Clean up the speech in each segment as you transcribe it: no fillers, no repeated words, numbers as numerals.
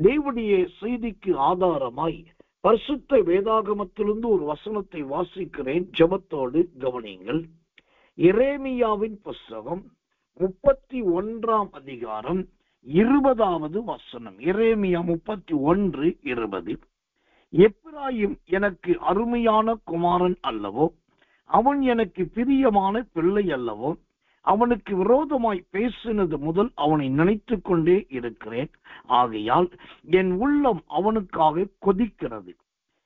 தேவனுடைய செய்திக்கு ஆதாரமாய் பரிசுத்த வேதாகமத்திலிருந்து ஒரு வசனத்தை வாசிக்கிறேன். ஜெபத்தோடு கவனியுங்கள். எரேமியாவின் புஸ்தகம் 31ஆம் அதிகாரம் 20வது வசனம். எரேமியா 31:20. எப்பிராயிம் எனக்கு அருமையான குமாரன் அல்லவோ, அவன் எனக்கு பிரியமான பிள்ளை அல்லவோ, அவனுக்கு விரோதமாய் பேசினது முதல் அவனை நினைத்து கொண்டே இருக்கிறேன். ஆகையால் என் உள்ளம் அவனுக்காக கொதிக்கிறது,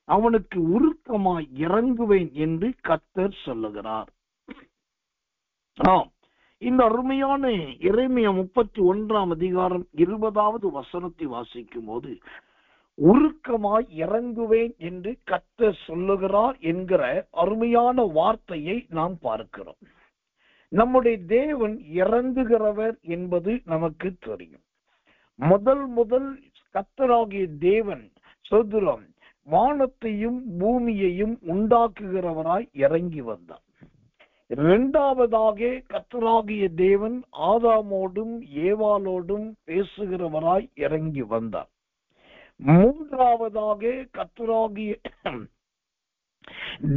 அவனுக்கு உருக்கமாய் இறங்குவேன் என்று கர்த்தர் சொல்லுகிறார். இந்த அருமையான எரேமியா 31ஆம் அதிகாரம் 20வது வசனத்தை வாசிக்கும் போது உருக்கமாய் இறங்குவேன் என்று கர்த்தர் சொல்லுகிறார் என்கிற அருமையான வார்த்தையை நாம் பார்க்கிறோம். நம்முடைய தேவன் இறங்குகிறவர் என்பது நமக்கு தெரியும். முதல் கர்த்தராகிய தேவன் சோதரம் வானத்தையும் பூமியையும் உண்டாக்குகிறவராய் இறங்கி வந்தார். இரண்டாவதாக கர்த்தராகிய தேவன் ஆதாமோடும் ஏவாளோடும் பேசுகிறவராய் இறங்கி வந்தார். மூன்றாவதாக கர்த்தராகிய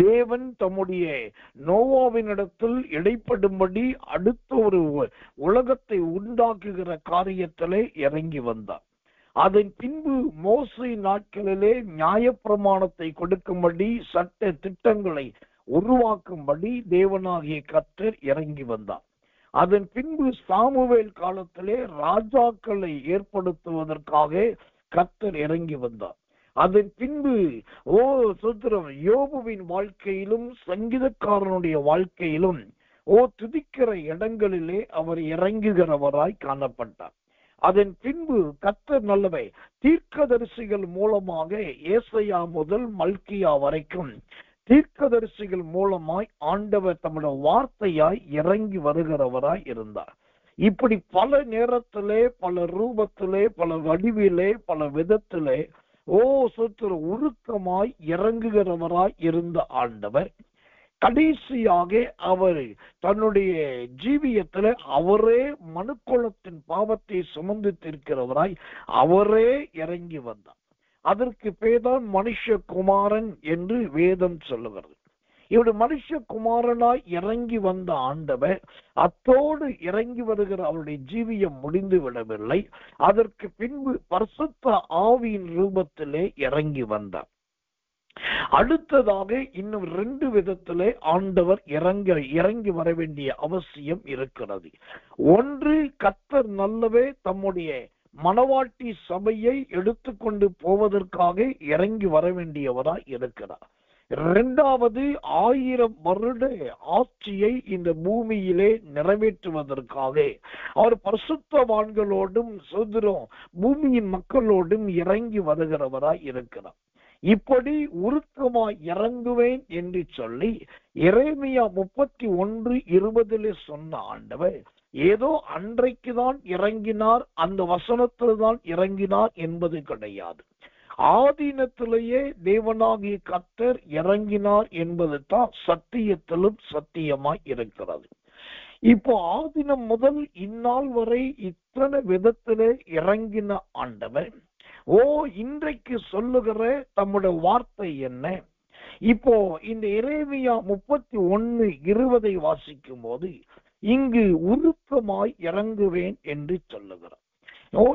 தேவன் தம்முடைய நோவாவினிடத்தில் இடைப்படும்படி அடுத்த ஒரு உலகத்தை உண்டாக்குகிற காரியத்திலே இறங்கி வந்தார். அதன் பின்பு மோசே நாட்களிலே நியாயப்பிரமாணத்தை கொடுக்கும்படி சட்ட திட்டங்களை உருவாக்கும்படி தேவனாகிய கர்த்தர் இறங்கி வந்தார். அதன் பின்பு சாமுவேல் காலத்திலே ராஜாக்களை ஏற்படுத்துவதற்காக கர்த்தர் இறங்கி வந்தார். அதன் பின்பு சுத்திரம் யோபுவின் வாழ்க்கையிலும் சங்கீதக்காரனுடைய வாழ்க்கையிலும் துதிக்கிற இடங்களிலே அவர் இறங்குகிறவராய் காணப்பட்டார். அதன் பின்பு கர்த்தர் நல்லவை தீர்க்கதரிசிகள் மூலமாக ஏசாயா முதல் மல்கியா வரைக்கும் தீர்க்கதரிசிகள் மூலமாய் ஆண்டவர் தம்முடைய வார்த்தையாய் இறங்கி வருகிறவராய் இருந்தார். இப்படி பல நேரத்திலே, பல ரூபத்திலே, பல வடிவிலே, பல விதத்திலே உருக்கமாய் இறங்குகிறவராய் இருந்த ஆண்டவர் கடைசியாக அவர் தன்னுடைய ஜீவியத்துல அவரே மனுக்குலத்தின் பாவத்தை சுமந்து தீர்க்கிறவராய் அவரே இறங்கி வந்தார். அதற்கு பேர்தான் மனுஷகுமாரன் என்று வேதம் சொல்லுகிறது. இவரு மனுஷகுமாரனாய் இறங்கி வந்த ஆண்டவர் அத்தோடு இறங்கி வருகிற அவருடைய ஜீவியம் முடிந்து விடவில்லை. அதற்கு பின்பு பரிசுத்த ஆவியின் ரூபத்திலே இறங்கி வந்தார். அடுத்ததாக இன்னும் 2 விதத்திலே ஆண்டவர் இறங்கி வர வேண்டிய அவசியம் இருக்கிறது. ஒன்று, கர்த்தர் நல்லவே தம்முடைய மணவாட்டி சபையை எடுத்துக்கொண்டு போவதற்காக இறங்கி வர வேண்டியவராய் இருக்கிறார். 2வது, 1000 வருட ஆட்சியை இந்த பூமியிலே நிறைவேற்றுவதற்காக அவர் பரிசுத்தவான்களோடும் பூமியின் மக்களோடும் இறங்கி வருகிறவராய் இருக்கிறார். இப்படி உருக்கமாய் இறங்குவேன் என்று சொல்லி எரேமியா 31:20 சொன்ன ஆண்டவர் ஏதோ அன்றைக்குதான் இறங்கினார், அந்த வசனத்தில் தான் இறங்கினார் என்பது கிடையாது. ஆதீனத்திலேயே தேவனாகிய கர்த்தர் இறங்கினார் என்பது தான் சத்தியத்திலும் சத்தியமாய் இருக்கிறது. இப்போ ஆதீனம் முதல் இந்நாள் வரை இத்தனை விதத்திலே இறங்கின ஆண்டவர் இன்றைக்கு சொல்லுகிற தம்முடைய வார்த்தை என்ன? இப்போ இந்த எரேமியா 31:20 வாசிக்கும் போது இங்கு உருக்கமாய் இறங்குவேன் என்று சொல்லுகிறார்.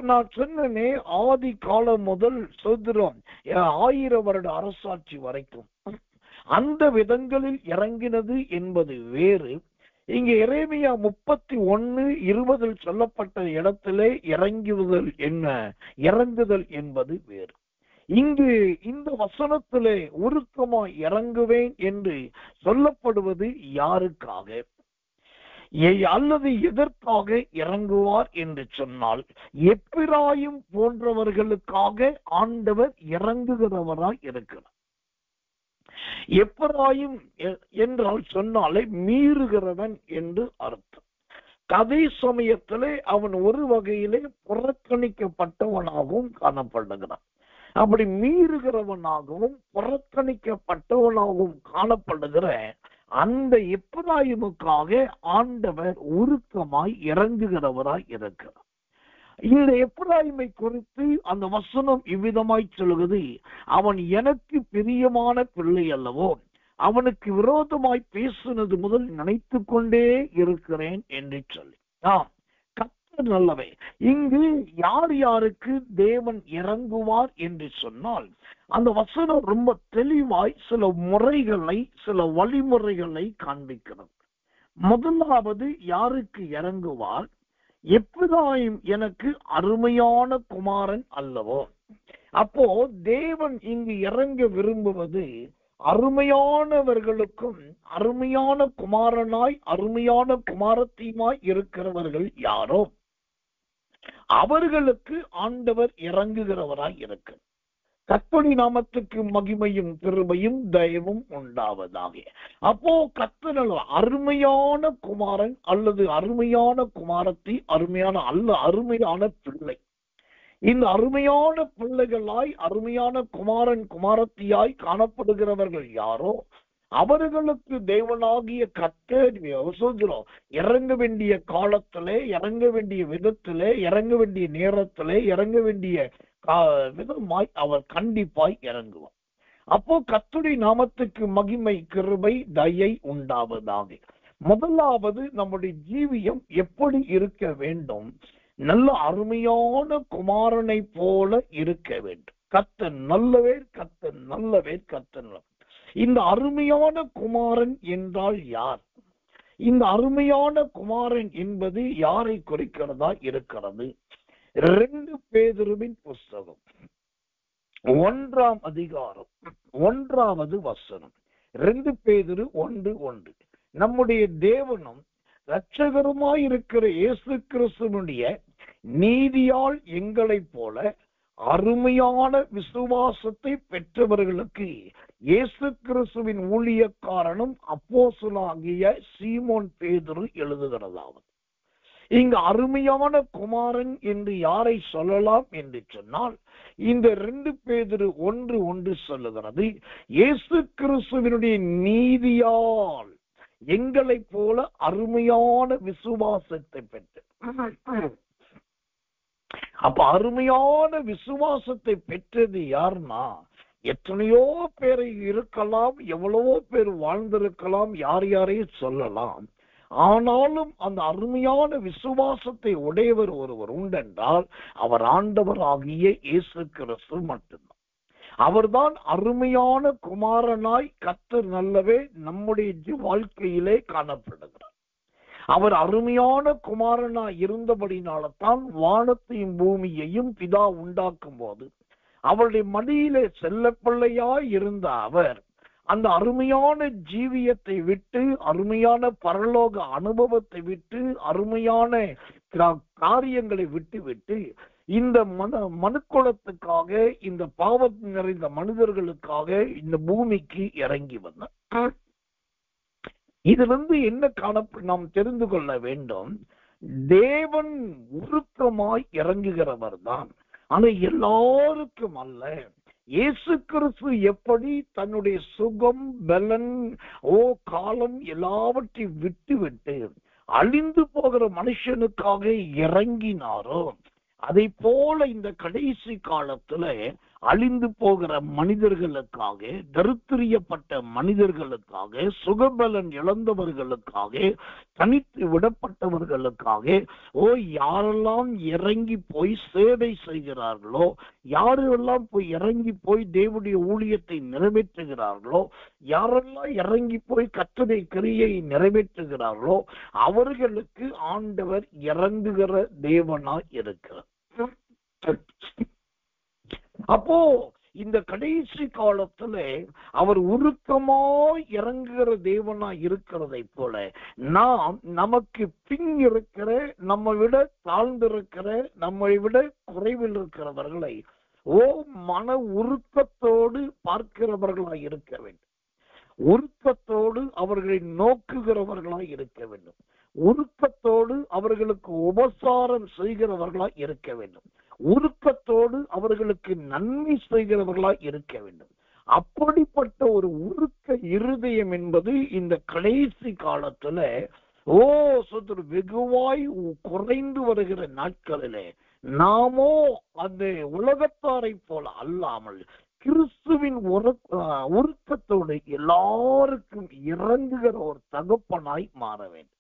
நான் சொன்னேனே, ஆதி காலம் முதல் 1000 வருட அரசாட்சி வரைக்கும் அந்த விதங்களில் இறங்கினது என்பது வேறு. இங்க எரேமியா 31:20 சொல்லப்பட்ட இடத்திலே இறங்குதல் என்பது வேறு. இங்கு இந்த வசனத்திலே உருக்கமாய் இறங்குவேன் என்று சொல்லப்படுவது யாருக்காக அல்லது எதற்காக இறங்குவார் என்று சொன்னால், எப்பிராயிம் போன்றவர்களுக்காக ஆண்டவர் இறங்குகிறவராய் இருக்கிறார். எப்பிராயிம் என்றால் சொன்னாலே மீறுகிறவன் என்று அர்த்தம். கதை சமயத்திலே அவன் ஒரு வகையிலே புறக்கணிக்கப்பட்டவனாகவும் காணப்படுகிறான். அப்படி மீறுகிறவனாகவும் புறக்கணிக்கப்பட்டவனாகவும் காணப்படுகிற அந்த எப்பிராயிமுக்காக ஆண்டவர் உருக்கமாய் இறங்குகிறவராய் இருக்கிறார். இந்த எப்பிராயீமை குறித்து அந்த வசனம் இவ்விதமாய் சொல்லுகிறது, அவன் எனக்கு பிரியமான பிள்ளை அல்லவோ, அவனுக்கு விரோதமாய் பேசுனது முதல் நினைத்து கொண்டே இருக்கிறேன் என்று சொல்லி. கர்த்தர் நல்லவே. இங்கு யார் யாருக்கு தேவன் இறங்குவார் என்று சொன்னால், அந்த வசனம் ரொம்ப தெளிவாய் சில முறைகளை, சில வழிமுறைகளை காண்பிக்கிறது. முதலாவது, யாருக்கு இறங்குவார்? எப்பிராயீம் எனக்கு அருமையான குமாரன் அல்லவோ. அப்போ தேவன் இங்கு இறங்க விரும்புவது அருமையானவர்களுக்கும் அருமையான குமாரனாய் அருமையான குமாரத்தியுமாய் இருக்கிறவர்கள் யாரோ அவர்களுக்கு ஆண்டவர் இறங்குகிறவராய் இருக்கு. கர்த்தருடைய நாமத்துக்கு மகிமையும் கிருபையும் தயவும் உண்டாவதாக. அப்போ கர்த்தர் அருமையான குமாரன் அல்லது அருமையான குமாரத்தி, அருமையான பிள்ளை. இந்த அருமையான பிள்ளைகளாய் அருமையான குமாரன் குமாரத்தியாய் காணப்படுகிறவர்கள் யாரோ அவர்களுக்கு தேவனாகிய கர்த்தர் இறங்க வேண்டிய காலத்திலே, இறங்க வேண்டிய விதத்திலே, இறங்க வேண்டிய நேரத்திலே, இறங்க வேண்டிய விதமாய் அவர் கண்டிப்பாய் இறங்குவார். அப்போ கர்த்தருடைய நாமத்துக்கு மகிமை கிருபை தயை உண்டாவதாக. முதலாவது, நம்முடைய ஜீவியம் எப்படி இருக்க வேண்டும்? நல்ல அருமையான குமாரனை போல இருக்க வேண்டும். கர்த்தர் நல்லவர், கர்த்தர் நல்லவர், கர்த்தர் நல்லவர். இந்த அருமையான குமாரன் என்றால் யார்? இந்த அருமையான குமாரன் என்பது யாரை குறிக்கிறதா இருக்கிறது? 2 பேதுருவின் புஸ்தகம் 1ஆம் அதிகாரம் 1வது வசனம். 2 பேதுரு 1:1. நம்முடைய தேவனும் இரட்சகருமாயிருக்கிற இயேசு கிறிஸ்துவினுடைய நீதியால் எங்களைப் போல அருமையான விசுவாசத்தை பெற்றவர்களுக்கு இயேசு கிறிஸ்துவின் ஊழியக்காரனும் அப்போஸ்தலனாகிய சீமோன் பேதுரு எழுதுகிறதாவது. இங்கு அருமையான குமாரன் என்று யாரை சொல்லலாம் என்று சொன்னால், இந்த 2 பேதுரு 1:1 சொல்லுகிறது, இயேசு கிறிஸ்துவினுடைய நீதியால் எங்களை போல அருமையான விசுவாசத்தை பெற்று. அப்ப அருமையான விசுவாசத்தை பெற்றது யாருன்னா, எத்தனையோ பேரை இருக்கலாம், எவ்வளவோ பேர் வாழ்ந்திருக்கலாம், யார் யாரையும் சொல்லலாம். ஆனாலும் அந்த அருமையான விசுவாசத்தை உடையவர் ஒருவர் உண்டென்றால் அவர் ஆண்டவர் ஆகிய இயேசு கிறிஸ்து மட்டும்தான். அவர்தான் அருமையான குமாரனாய் கர்த்தர் நல்லவே நம்முடைய வாழ்க்கையிலே காணப்படுகிறார். அவர் அருமையான குமாரனாய் இருந்தபடினால்தான் வானத்தையும் பூமியையும் பிதா உண்டாக்கும் போது அவருடைய மடியிலே செல்லப்பிள்ளையாய் இருந்த அவர் அந்த அருமையான ஜீவியத்தை விட்டு, அருமையான பரலோக அனுபவத்தை விட்டு, அருமையான காரியங்களை விட்டு இந்த மனுக்குலத்துக்காக, இந்த பாவம் நிறைந்த மனிதர்களுக்காக இந்த பூமிக்கு இறங்கி வந்தார். இதிலிருந்து என்ன நாம் தெரிந்து கொள்ள வேண்டும்? தேவன் உருக்கமாய் இறங்குகிறவர் தான், ஆனா எல்லாருக்கும் அல்ல. இயேசு கிறிஸ்து எப்படி தன்னுடைய சுகம், பலன், காலம் எல்லாவற்றையும் விட்டு அழிந்து போகிற மனுஷனுக்காக இறங்கினாரோ, அதை போல இந்த கடைசி காலத்துல அழிந்து போகிற மனிதர்களுக்காக, தரித்திரியப்பட்ட மனிதர்களுக்காக, சுகபலன் இழந்தவர்களுக்காக, தனித்து விடப்பட்டவர்களுக்காக யாரெல்லாம் இறங்கி போய் சேவை செய்கிறார்களோ, யாரெல்லாம் போய் இறங்கி போய் தேவனுடைய ஊழியத்தை நிறைவேற்றுகிறார்களோ, யாரெல்லாம் இறங்கி போய் கர்த்தருடைய கிரியை நிறைவேற்றுகிறார்களோ அவர்களுக்கு ஆண்டவர் இறங்குகிற தேவனாய் இருக்கிறார். அப்போ இந்த கடைசி காலத்துல அவர் உருக்கமாய் இறங்குகிற தேவனாய் இருக்கிறதை போல நமக்கு பின் இருக்கிற, நம்மை விட தாழ்ந்திருக்கிற, நம்மை விட குறைவில் இருக்கிறவர்களை மன உருக்கத்தோடு பார்க்கிறவர்களாய் இருக்க வேண்டும். உருக்கத்தோடு அவர்களை நோக்குகிறவர்களாய் இருக்க வேண்டும். உருக்கத்தோடு அவர்களுக்கு உபசாரம் செய்கிறவர்களாய் இருக்க வேண்டும். உருக்கத்தோடு அவர்களுக்கு நன்மை செய்கிறவர்களாய் இருக்க வேண்டும். அப்படிப்பட்ட ஒரு உருக்க இருதயம் என்பது இந்த கடைசி காலத்துல வெகுவாய் குறைந்து வருகிற நாட்களிலே நாமோ அந்த உலகத்தாரை போல அல்லாமல் கிறிஸ்துவின் உருக்கத்தோடு எல்லாருக்கும் இறங்குகிற ஒரு தகப்பனாய் மாற வேண்டும்.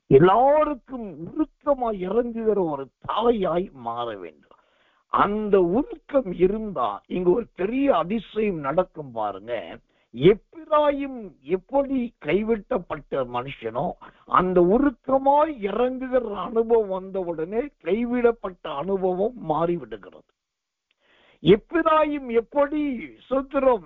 எல்லாருக்கும் உருக்கமாய் இறங்குகிற ஒரு தாயாய் மாற வேண்டும். அந்த உருக்கம் இருந்தா இங்க ஒரு பெரிய அதிசயம் நடக்கும் பாருங்க. எப்பிராயிம் எப்படி கைவிட்டப்பட்ட மனுஷனோ அந்த உருக்கமாய் இறங்குகிற அனுபவம் வந்தவுடனே கைவிடப்பட்ட அனுபவம் மாறிவிடுகிறது. எப்பிராயிம் எப்படி சுத்திரம்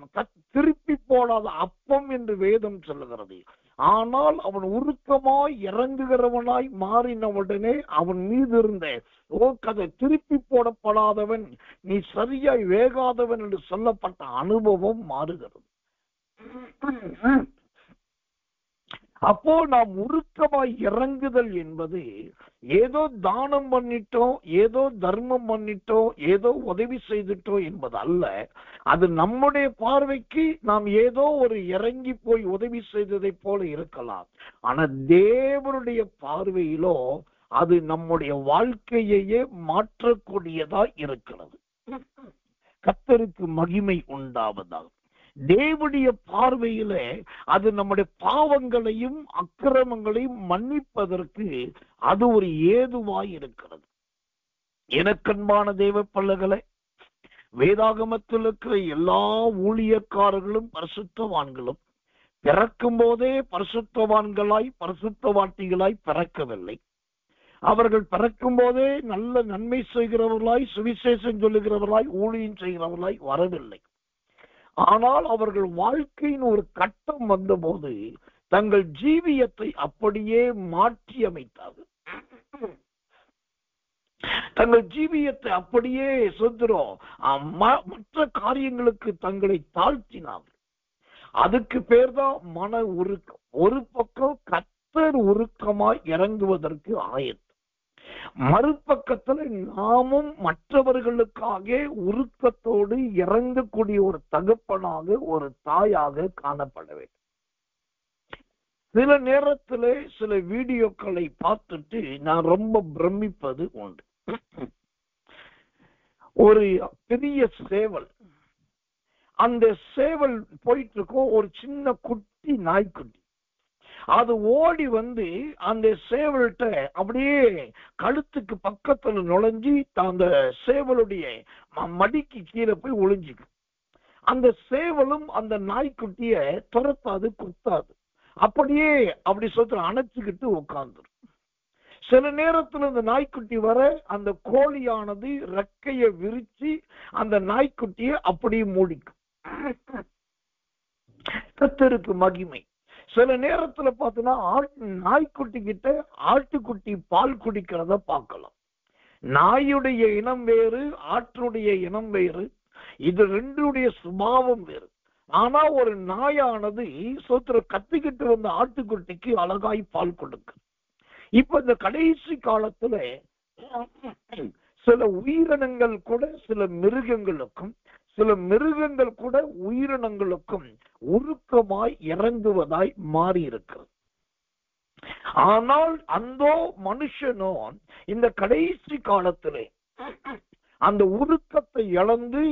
திருப்பி போடாத அப்பம் என்று வேதம் சொல்லுகிறது. ஆனால் அவன் உருக்கமாய் இறங்குகிறவனாய் மாறினவுடனே அவன் மீது இருந்த கதை திருப்பி போடப்படாதவன், நீ சரியாய் வேகாதவன் என்று சொல்லப்பட்ட அனுபவம் மாறுகிறது. அப்போ நாம் உருக்கமாய் இறங்குதல் என்பது ஏதோ தானம் பண்ணிட்டோம், ஏதோ தர்மம் பண்ணிட்டோம், ஏதோ உதவி செய்துட்டோம் என்பது அல்ல. அது நம்முடைய பார்வைக்கு நாம் ஏதோ ஒரு இறங்கி போய் உதவி செய்ததை போல இருக்கலாம். ஆனா தேவனுடைய பார்வையிலோ அது நம்முடைய வாழ்க்கையையே மாற்றக்கூடியதா இருக்கிறது. கர்த்தருக்கு மகிமை உண்டாவதாக. தேவனுடைய பார்வையில அது நம்முடைய பாவங்களையும் அக்கிரமங்களையும் மன்னிப்பதற்கு அது ஒரு ஏதுவாய் இருக்கிறது. எனக்கன்பான தேவ பிள்ளைகளே, வேதாகமத்தில் இருக்கிற எல்லா ஊழியக்காரர்களும் பரிசுத்தவான்களும் பிறக்கும் போதே பரிசுத்தவான்களாய் பரிசுத்தவாட்டிகளாய் பிறக்கவில்லை. அவர்கள் பிறக்கும் போதே நல்ல நன்மை செய்கிறவர்களாய் சுவிசேஷம் சொல்லுகிறவர்களாய் ஊழியம் செய்கிறவர்களாய் வரவில்லை. ஆனால் அவர்கள் வாழ்க்கையின் ஒரு கட்டம் வந்தபோது தங்கள் ஜீவியத்தை அப்படியே மாற்றி அமைத்தார்கள். தங்கள் ஜீவியத்தை அப்படியே மற்ற காரியங்களுக்கு தங்களை தாழ்த்தினார்கள். அதுக்கு பேர்தான் மன உருக்கம். ஒரு பக்கம் கர்த்தர் உருக்கமாய் இறங்குவதற்கு ஆயத்தம், மறுபக்கத்துல நாமும் மற்றவர்களுக்காக உருக்கத்தோடு இறங்கக்கூடிய ஒரு தகப்பனாக ஒரு தாயாக காணப்பட வேண்டும். சில நேரத்துல சில வீடியோக்களை பார்த்துட்டு நான் ரொம்ப பிரமிப்பது உண்டு. ஒரு பெரிய சேவல், அந்த சேவல் போயிட்டு இருக்கும், ஒரு சின்ன குட்டி நாய்க்குட்டி அது ஓடி வந்து அந்த சேவல்கிட்ட அப்படியே கழுத்துக்கு பக்கத்துல நுழைஞ்சி அந்த சேவலுடைய மடிக்கு கீழே போய் ஒளிஞ்சுக்கு. அந்த சேவலும் அந்த நாய்க்குட்டிய துரத்தாது, குத்தாது, அப்படியே அப்படி சொல்ற அணைச்சுக்கிட்டு உட்கார்ந்துரும். சில நேரத்துல இந்த நாய்க்குட்டி வர அந்த கோழியானது ரெக்கைய விரிச்சு அந்த நாய்க்குட்டிய அப்படியே மூடிக்கும். கர்த்தருக்கு மகிமை. சில நேரத்துல பாத்தீங்கன்னா நாய்க்குட்டி கிட்ட ஆட்டுக்குட்டி பால் குடிக்கிறத பார்க்கலாம். நாயுடைய இனம் வேறு, ஆட்டுடைய இனம் வேறு, இது ரெண்டுடைய சுபாவம் வேறு. ஆனா ஒரு நாயானது கத்திக்கிட்டு வந்த ஆட்டுக்குட்டிக்கு அழகாய் பால் கொடுக்கு. இப்ப இந்த கடைசி காலத்துல சில உயிரினங்கள் கூட சில மிருகங்களுக்கும், சில மிருகங்கள் கூட உயிரினங்களுக்கும் உருக்கமாய் இறங்குவதாய் மாறி இருக்கிறது. ஆனால் அந்த மனுஷனோ இந்த கடைசி காலத்திலே அந்த உருக்கத்தை இழந்து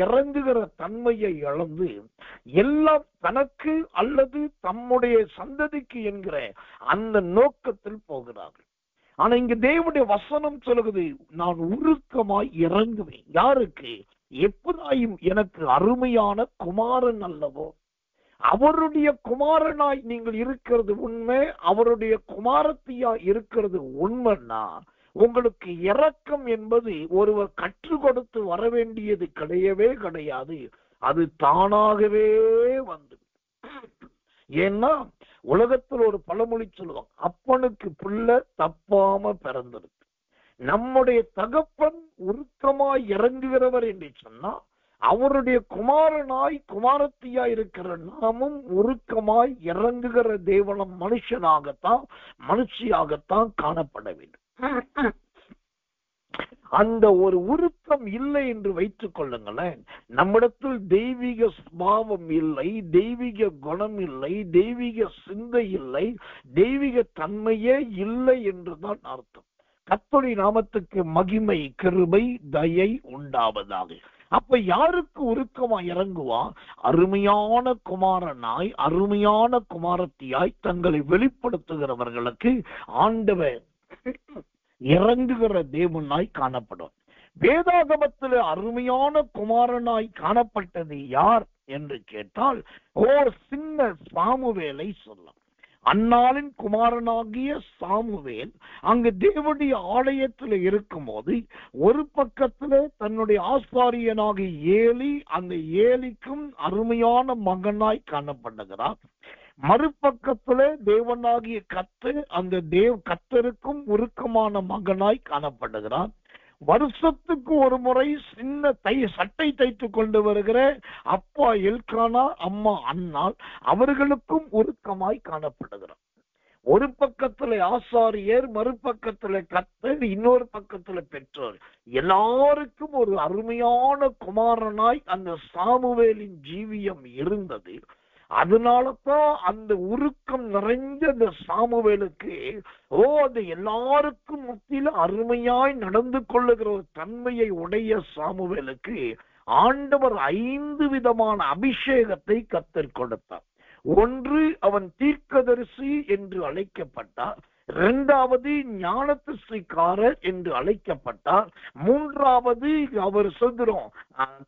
இறங்குகிற தன்மையை இழந்து எல்லாம் தனக்கு அல்லது தம்முடைய சந்ததிக்கு என்கிற அந்த நோக்கத்தில் போகிறார்கள். ஆனா இங்க தேவனுடைய வசனம் சொல்லுகிறது, நான் உருக்கமாய் இறங்குவேன். யாருக்கு? எப்பிராயிம் எனக்கு அருமையான குமாரன் அல்லவோ, அவருடைய குமாரனாய் நீங்கள் இருக்கிறது உண்மை, அவருடைய குமாரத்தியா இருக்கிறது உண்மைன்னா உங்களுக்கு இரக்கம் என்பது ஒருவர் கற்றுக் கொடுத்து வர வேண்டியது கிடையவே கிடையாது. அது தானாகவே வந்து. ஏன்னா உலகத்தில் ஒரு பழமொழி சொல்லுவாங்க, அப்பனுக்கு பிள்ளை தப்பாம பிறந்திருக்கு. நம்முடைய தகப்பன் உருக்கமாய் இறங்குகிறவர் என்று சொன்னா அவருடைய குமாரனாய் குமாரத்தியாய் இருக்கிற நாமும் உருக்கமாய் இறங்குகிற தேவனம் மனுஷனாகத்தான் மனுஷியாகத்தான் காணப்பட வேண்டும். அந்த ஒரு உருக்கம் இல்லை என்று வைத்துக் கொள்ளுங்களேன், நம்மிடத்தில் தெய்வீக சுபாவம் இல்லை, தெய்வீக குணம் இல்லை, தெய்வீக சிந்தை இல்லை, தெய்வீக தன்மையே இல்லை என்றுதான் அர்த்தம். கர்த்தருடைய நாமத்துக்கு மகிமை, கிருபை, தயை உண்டாவதாக. அப்ப யாருக்கு உருக்கமா இறங்குவா? அருமையான குமாரனாய், அருமையான குமாரத்தியாய் தங்களை வெளிப்படுத்துகிறவர்களுக்கு ஆண்டவர் இறங்குகிற தேவனாய் காணப்படும். வேதாகமத்தில் அருமையான குமாரனாய் காணப்பட்டது யார் என்று கேட்டால், சின்ன சாமுவேலை சொல்லலாம். அன்னாளின் குமாரனாகிய சாமுவேல் அங்கு தேவனுடைய ஆலயத்தில் இருக்கும் போது ஒரு பக்கத்துல தன்னுடைய ஆசாரியனாகிய ஏலி, அந்த ஏலிக்கும் அருமையான மகனாய் காணப்படுகிறார். மறுபக்கத்துல தேவனாகிய கர்த்தர், அந்த கர்த்தருக்கும் உருக்கமான மகனாய் காணப்படுகிறார். வருஷத்துக்கு ஒரு முறை சின்ன சட்டை தைத்துக் கொண்டு வருகிற அப்பா எல்கானா, அம்மா அன்னாள், அவர்களுக்கும் உருக்கமாய் காணப்படுகிறார். ஒரு பக்கத்துல ஆசாரியர், மறுபக்கத்துல கர்த்தர், இன்னொரு பக்கத்துல பெற்றோர், எல்லாருக்கும் ஒரு அருமையான குமாரனாய் அந்த சாமுவேலின் ஜீவியம் இருந்தது. அதனாலதான் அந்த உருக்கம் நிறைஞ்ச அந்த சாமுவேலுக்கு அந்த எல்லாருக்கும் மத்தியில அருமையாய் நடந்து கொள்ளுகிற ஒரு தன்மையை உடைய சாமுவேலுக்கு ஆண்டவர் 5 விதமான அபிஷேகத்தை கர்த்தர் கொடுத்தார். ஒன்று, அவன் தீர்க்கதரிசி என்று அழைக்கப்பட்டார். 2வது, ஞானதிருஷ்டிக்காரர் என்று அழைக்கப்பட்டார். 3வது, அவர் சொல்கிறோம்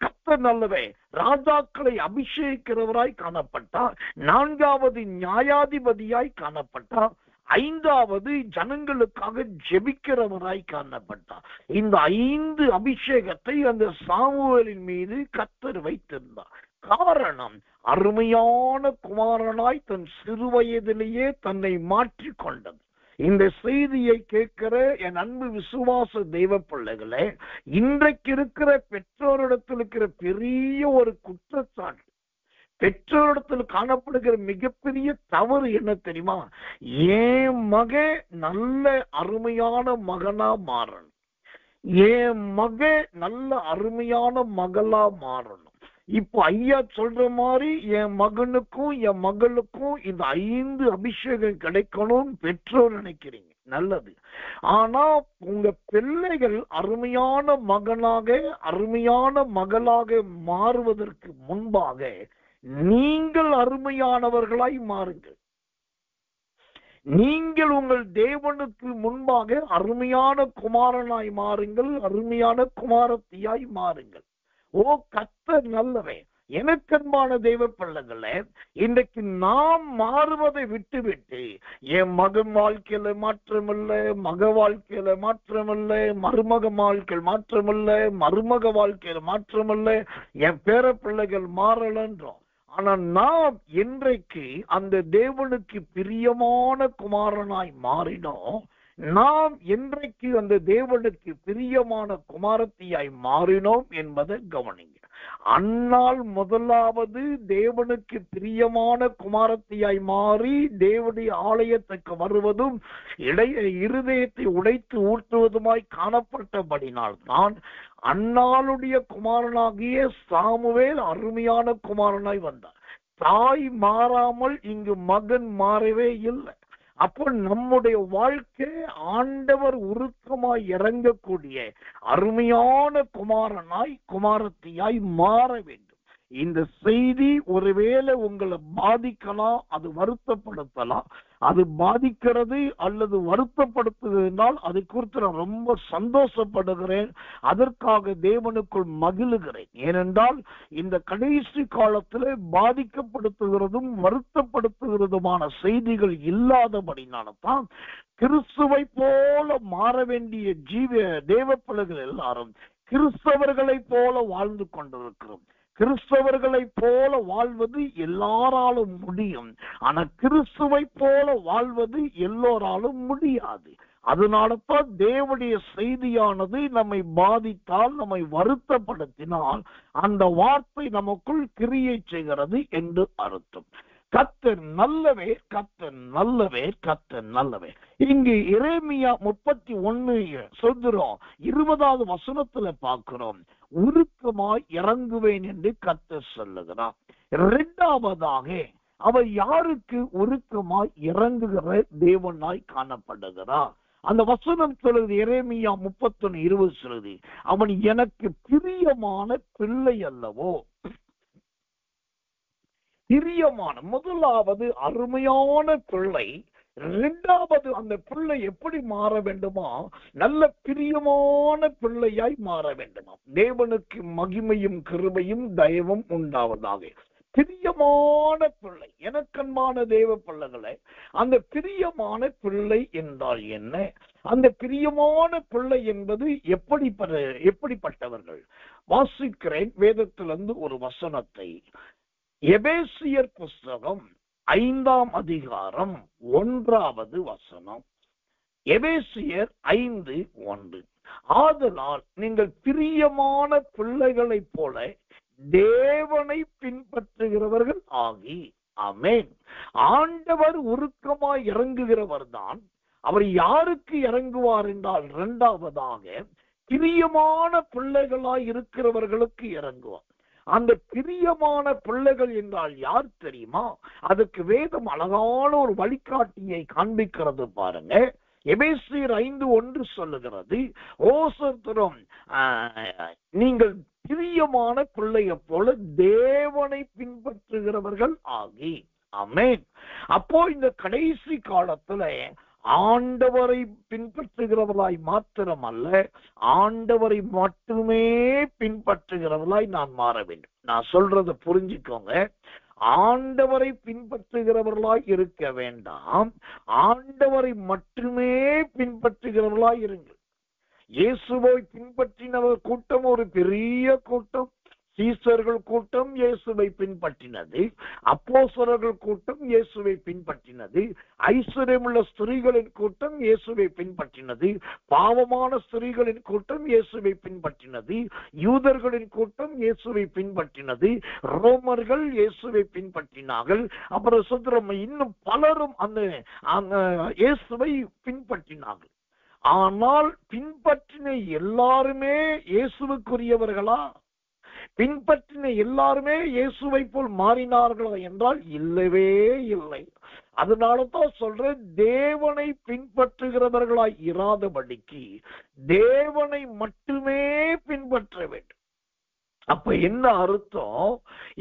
கர்த்தர் நல்லவே, ராஜாக்களை அபிஷேகிக்கிறவராய் காணப்பட்டார். 4வது, நியாயாதிபதியாய் காணப்பட்டார். 5வது, ஜனங்களுக்காக ஜெபிக்கிறவராய் காணப்பட்டார். இந்த 5 அபிஷேகத்தை அந்த சாமுவேலின் மீது கர்த்தர் வைத்திருந்தார். காரணம், அருமையான குமாரனாய் தன் சிறு வயதிலேயே தன்னை மாற்றிக் கொண்டது. இந்த செய்தியை கேட்கிற என் அன்பு விசுவாச தெய்வ பிள்ளைகளே, இன்றைக்கு இருக்கிற பெற்றோரிடத்தில் இருக்கிற பெரிய ஒரு குற்றச்சாட்டு, பெற்றோரிடத்தில் காணப்படுகிற மிகப்பெரிய தவறு என்ன தெரியுமா? என் மகன் நல்ல அருமையான மகனா மாறணும், என் மகன் நல்ல அருமையான மகளா மாறணும். இப்போ ஐயா சொல்ற மாதிரி என் மகனுக்கும் என் மகளுக்கும் இந்த 5 அபிஷேகம் கிடைக்கணும் பெற்றோர் நினைக்கிறீங்க, நல்லது. ஆனா உங்க பிள்ளைகள் அருமையான மகனாக, அருமையான மகளாக மாறுவதற்கு முன்பாக நீங்கள் அருமையானவர்களாய் மாறுங்கள். நீங்கள் உங்கள் தேவனுக்கு முன்பாக அருமையான குமாரனாய் மாறுங்கள், அருமையான குமாரத்தியாய் மாறுங்கள். கர்த்தர் நல்லவே. எனக்கன்பான தெய்வ பிள்ளைகளே, இன்றைக்கு நாம் மாறுவதை விட்டுவிட்டு என் மகன் வாழ்க்கையில மாற்றமில்ல, மக வாழ்க்கையில மாற்றமில்ல, மருமக வாழ்க்கையில் மாற்றமில்ல, மருமக வாழ்க்கையில மாற்றமில்ல, என் பேர பிள்ளைகள் மாறலன்றோம். ஆனா நாம் இன்றைக்கு அந்த தேவனுக்கு பிரியமான குமாரனாய் மாறினோம். நாம் என்றைக்கு அந்த தேவனுக்கு பிரியமான குமாரத்தியாய் மாறினோம் என்பதை கவனிங்க. அன்னால் முதலாவது தேவனுக்கு பிரியமான குமாரத்தியாய் மாறி தேவனுடைய ஆலயத்துக்கு வருவதும் இருதயத்தை உடைத்து ஊற்றுவதுமாய் காணப்பட்டபடினால் தான் அன்னாளுடைய குமாரனாகிய சாமுவேல் அருமையான குமாரனாய் வந்தார். தாய் மாறாமல் இங்கு மகன் மாறவே இல்லை. அப்போ நம்முடைய வாழ்க்கை ஆண்டவர் உருக்கமாய் இறங்கக்கூடிய அருமையான குமாரனாய், குமாரத்தியாய் மாற வேண்டும். இந்த செய்தி ஒருவேளை உங்களை பாதிக்கலாம், அது வருத்தப்படுத்தலாம். அது பாதிக்கிறது அல்லது வருத்தப்படுத்துகிறதுனால் அது குறித்து நான் ரொம்ப சந்தோஷப்படுகிறேன். அதற்காக தேவனுக்குள் மகிழுகிறேன். ஏனென்றால் இந்த கடைசி காலத்தில் பாதிக்கப்படுத்துகிறதும் வருத்தப்படுத்துகிறதுமான செய்திகள் இல்லாதபடினால்தான் கிறிஸ்துவை போல மாற வேண்டிய தேவ பிள்ளைகள் எல்லாரும் கிறிஸ்தவர்களை போல வாழ்ந்து கொண்டிருக்கிறோம். கிறிஸ்தவர்களை போல வாழ்வது எல்லாராலும் முடியும், ஆனா கிறிஸ்துவை போல வாழ்வது எல்லோராலும் முடியாது. அதனாலதான் தேவனுடைய செய்தியானது நம்மை பாதித்தால், நம்மை வருத்தப்படுத்தினால் அந்த வார்த்தை நமக்குள் கிரியை செய்கிறது என்று அர்த்தம். கர்த்தர் நல்லவர், கர்த்தர் நல்லவர், கர்த்தர் நல்லவர். இங்கு எரேமியா 31 சொல்கிறோம், 20வது வசனத்துல பார்க்கிறோம், உருக்கமாய் இறங்குவேன் என்று கர்த்தர் சொல்லுகிறார். இரண்டாவதாக அவர் யாருக்கு உருக்கமாய் இறங்குகிற தேவனாய் காணப்படுகிறார்? அந்த வசனம் சொல்லுது, எரேமியா 31:20 சொல்லுது, அவன் எனக்கு பிரியமான பிள்ளை அல்லவோ. பிரியமான, முதலாவது அருமையான பிள்ளை, இரண்டாவது அந்த பிள்ளை எப்படி மாற வேண்டுமா? நல்ல பிரியமான பிள்ளையாய் மாற வேண்டுமா? தேவனுக்கு மகிமையும் கிருபையும் தயவும் உண்டாவதாக. பிரியமான பிள்ளை, எனக்கன்பான தேவ பிள்ளைகளை, அந்த பிரியமான பிள்ளை என்றால் என்ன? அந்த பிரியமான பிள்ளை என்பது எப்படிப்பட்டவர்கள்? வாசிக்கிறேன் வேதத்திலிருந்து ஒரு வசனத்தை. எபேசியர் புஸ்தகம் 5ஆம் அதிகாரம் 1வது வசனம். எபேசியர் 5:1. ஆதலால் நீங்கள் பிரியமான பிள்ளைகளைப் போல தேவனை பின்பற்றுகிறவர்கள் ஆகி. ஆமென். ஆண்டவர் உருக்கமாய் இறங்குகிறவர் தான். அவர் யாருக்கு இறங்குவார் என்றால், இரண்டாவதாக பிரியமான பிள்ளைகளாய் இருக்கிறவர்களுக்கு இறங்குவார். அந்த பிரியமான பிள்ளைகள் என்றால் யார் தெரியுமா? அதுக்கு வேதம் அழகான ஒரு வழிகாட்டியை காண்பிக்கிறது பாருங்க. எபேசியர் 5:1 சொல்லுகிறது, ஓசத்திரம் நீங்கள் பிரியமான பிள்ளையை போல தேவனை பின்பற்றுகிறவர்கள் ஆகி. ஆமென். அப்போ இந்த கடைசி காலத்துல ஆண்டவரை பின்பற்றுகிறவர்களாய் மாத்திரமல்ல, ஆண்டவரை மட்டுமே பின்பற்றுகிறவர்களாய் நான் மாற வேண்டும். நான் சொல்றதை புரிஞ்சுக்கோங்க. ஆண்டவரை பின்பற்றுகிறவர்களாய் இருக்க வேண்டாம், ஆண்டவரை மட்டுமே பின்பற்றுகிறவர்களாய் இருங்கள். இயேசுவை பின்பற்றினவர் கூட்டம் ஒரு பெரிய கூட்டம். சீசர்கள் கூட்டம் இயேசுவை பின்பற்றினது, அப்போஸ்தலர்கள் கூட்டம் இயேசுவை பின்பற்றினது, ஐஸ்வர்யமுள்ள ஸ்திரீகளின் கூட்டம் இயேசுவை பின்பற்றினது, பாவமான ஸ்திரீகளின் கூட்டம் இயேசுவை பின்பற்றினது, யூதர்களின் கூட்டம் இயேசுவை பின்பற்றினது, ரோமர்கள் இயேசுவை பின்பற்றினார்கள். அப்புறம் சுத்திரம் இன்னும் பலரும் அந்த இயேசுவை பின்பற்றினார்கள். ஆனால் பின்பற்றின எல்லாருமே இயேசுவுக்குரியவர்களா? பின்பற்றின எல்லாருமே இயேசுவை போல் மாறினார்களா என்றால் இல்லவே இல்லை. அதனால தான் சொல்றேன், தேவனை பின்பற்றுகிறவர்களாய் இராதபடிக்கு தேவனை மட்டுமே பின்பற்ற வேண்டும். அப்ப என்ன அர்த்தம்?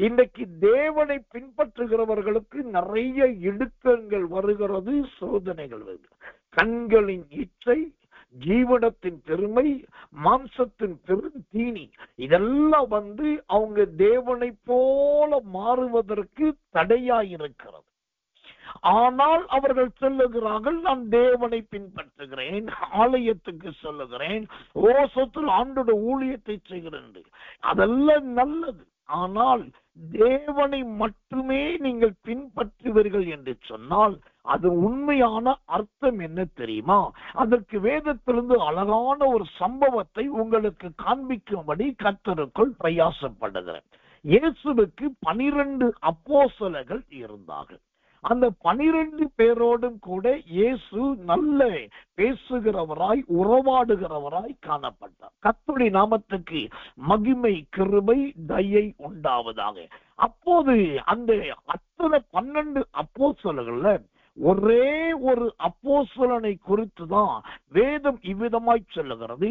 இன்றைக்கு தேவனை பின்பற்றுகிறவர்களுக்கு நிறைய இடுக்கங்கள் வருகிறது, சோதனைகள் வருகிறது. கண்களின் இச்சை, ஜீவனத்தின் பெருமை, மாம்சத்தின் பெருந்தீனி, இதெல்லாம் அவங்க தேவனை போல மாறுவதற்கு தடையாயிருக்கிறது. ஆனால் அவர்கள் சொல்லுகிறார்கள், நான் தேவனை பின்பற்றுகிறேன், ஆலயத்துக்கு சொல்லுகிறேன், ஓசத்தில் ஆண்டோட ஊழியத்தை செய்கிறேன். அதெல்லாம் நல்லது. ஆனால் தேவனை மட்டுமே நீங்கள் பின்பற்றுவீர்கள் என்று சொன்னால் அது உண்மையான அர்த்தம் என்ன தெரியுமா? அதற்கு வேதத்திலிருந்து அழகான ஒரு சம்பவத்தை உங்களுக்கு காண்பிக்கும்படி கர்த்தருக்குள் பிரயாசப்படுகிறேன். இயேசுவுக்கு 12 அப்போஸ்தலர்கள் இருந்தார்கள். அந்த 12 பேரோடும் கூட இயேசு நல்ல பேசுகிறவராய், உறவாடுகிறவராய் காணப்பட்டார். கர்த்தருடைய நாமத்துக்கு மகிமை, கிருபை, தயை உண்டாவதாக. அப்போது அந்த அத்தனை 12 அப்போஸ்தலர்கள்ல ஒரே ஒரு அப்போஸ்தலனை குறித்து தான் வேதம் இவ்விதமாய் சொல்லுகிறது,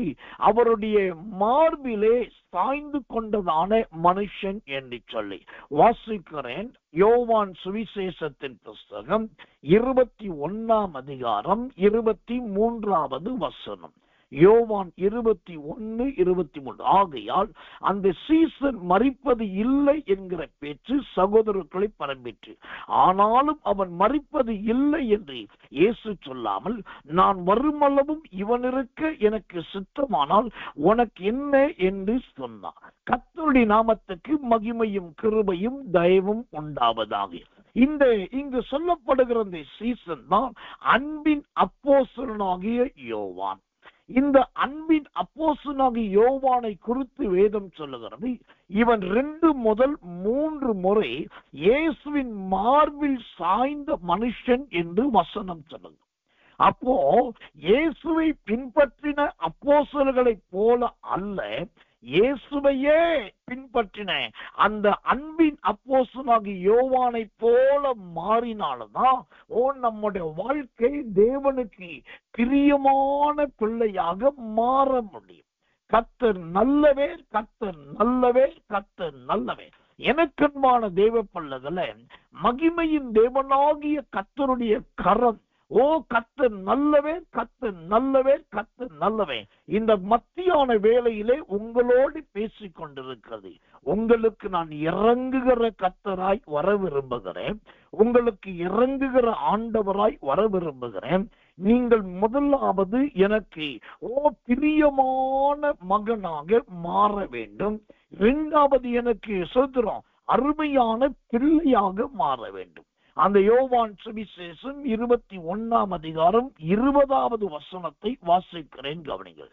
அவருடைய மார்பிலே சாய்ந்து கொண்டதான மனுஷன் என்று சொல்லி. வாசிக்கிறேன், யோவான் சுவிசேஷத்தின் புஸ்தகம் 21ஆம் அதிகாரம் 23வது வசனம். யோவான் 21:23. ஆகையால் அந்த சீசன் மரிப்பது இல்லை என்கிற பேச்சு சகோதரர்களை பரம்பிற்று. ஆனாலும் அவன் மரிப்பது இல்லை என்று இயேசு சொல்லாமல், நான் வருமளவும் இவன் இருக்க எனக்கு சித்தமானால் உனக்கு என்ன என்று சொன்னார். கர்த்தருடைய நாமத்துக்கு மகிமையும் கிருபையும் தயவும் உண்டாவதாக. இங்கு சொல்லப்படுகிற இந்த சீசன் தான் அன்பின் அப்போஸ்தலனாகிய யோவான். இந்த அன்பின் அப்போஸ்தலனாகிய யோவானை குறித்து வேதம் சொல்லுகிறது, இவன் 2 முதல் 3 முறை இயேசுவின் மார்பில் சாய்ந்த மனுஷன் என்று வசனம் சொல்லுது. அப்போ இயேசுவை பின்பற்றின அப்போஸ்தலர்களைப் போல அல்ல, இயேசுவையே பின்பற்றின அந்த அன்பின் அப்போஸ்தலனாகிய யோவானை போல மாறினால்தான் நம்முடைய வாழ்க்கை தேவனுக்கு பிரியமான பிள்ளையாக மாற முடியும். கர்த்தர் நல்லவே, கர்த்தர் நல்லவே, கர்த்தர் நல்லவே. எனக்கன்பான தேவ பிள்ளைகளே, மகிமையின் தேவனாகிய கர்த்தருடைய கரம், கர்த்தர் நல்லவே, கர்த்தர் நல்லவே, கர்த்தர் நல்லவே, இந்த மத்தியான வேளையிலே உங்களோடு பேசிக் கொண்டிருக்கிறது. உங்களுக்கு நான் இறங்குகிற கர்த்தராய் வர விரும்புகிறேன், உங்களுக்கு இறங்குகிற ஆண்டவராய் வர விரும்புகிறேன். நீங்கள் முதலாவது எனக்கு பிரியமான மகனாக மாற வேண்டும். 2வது எனக்கு சொல்கிறோம் அருமையான பிள்ளையாக மாற வேண்டும். அந்த யோவான் சுவிசேஷம் 21ஆம் அதிகாரம் 20வது வசனத்தை வாசிக்கிறேன், கவனிங்கள்.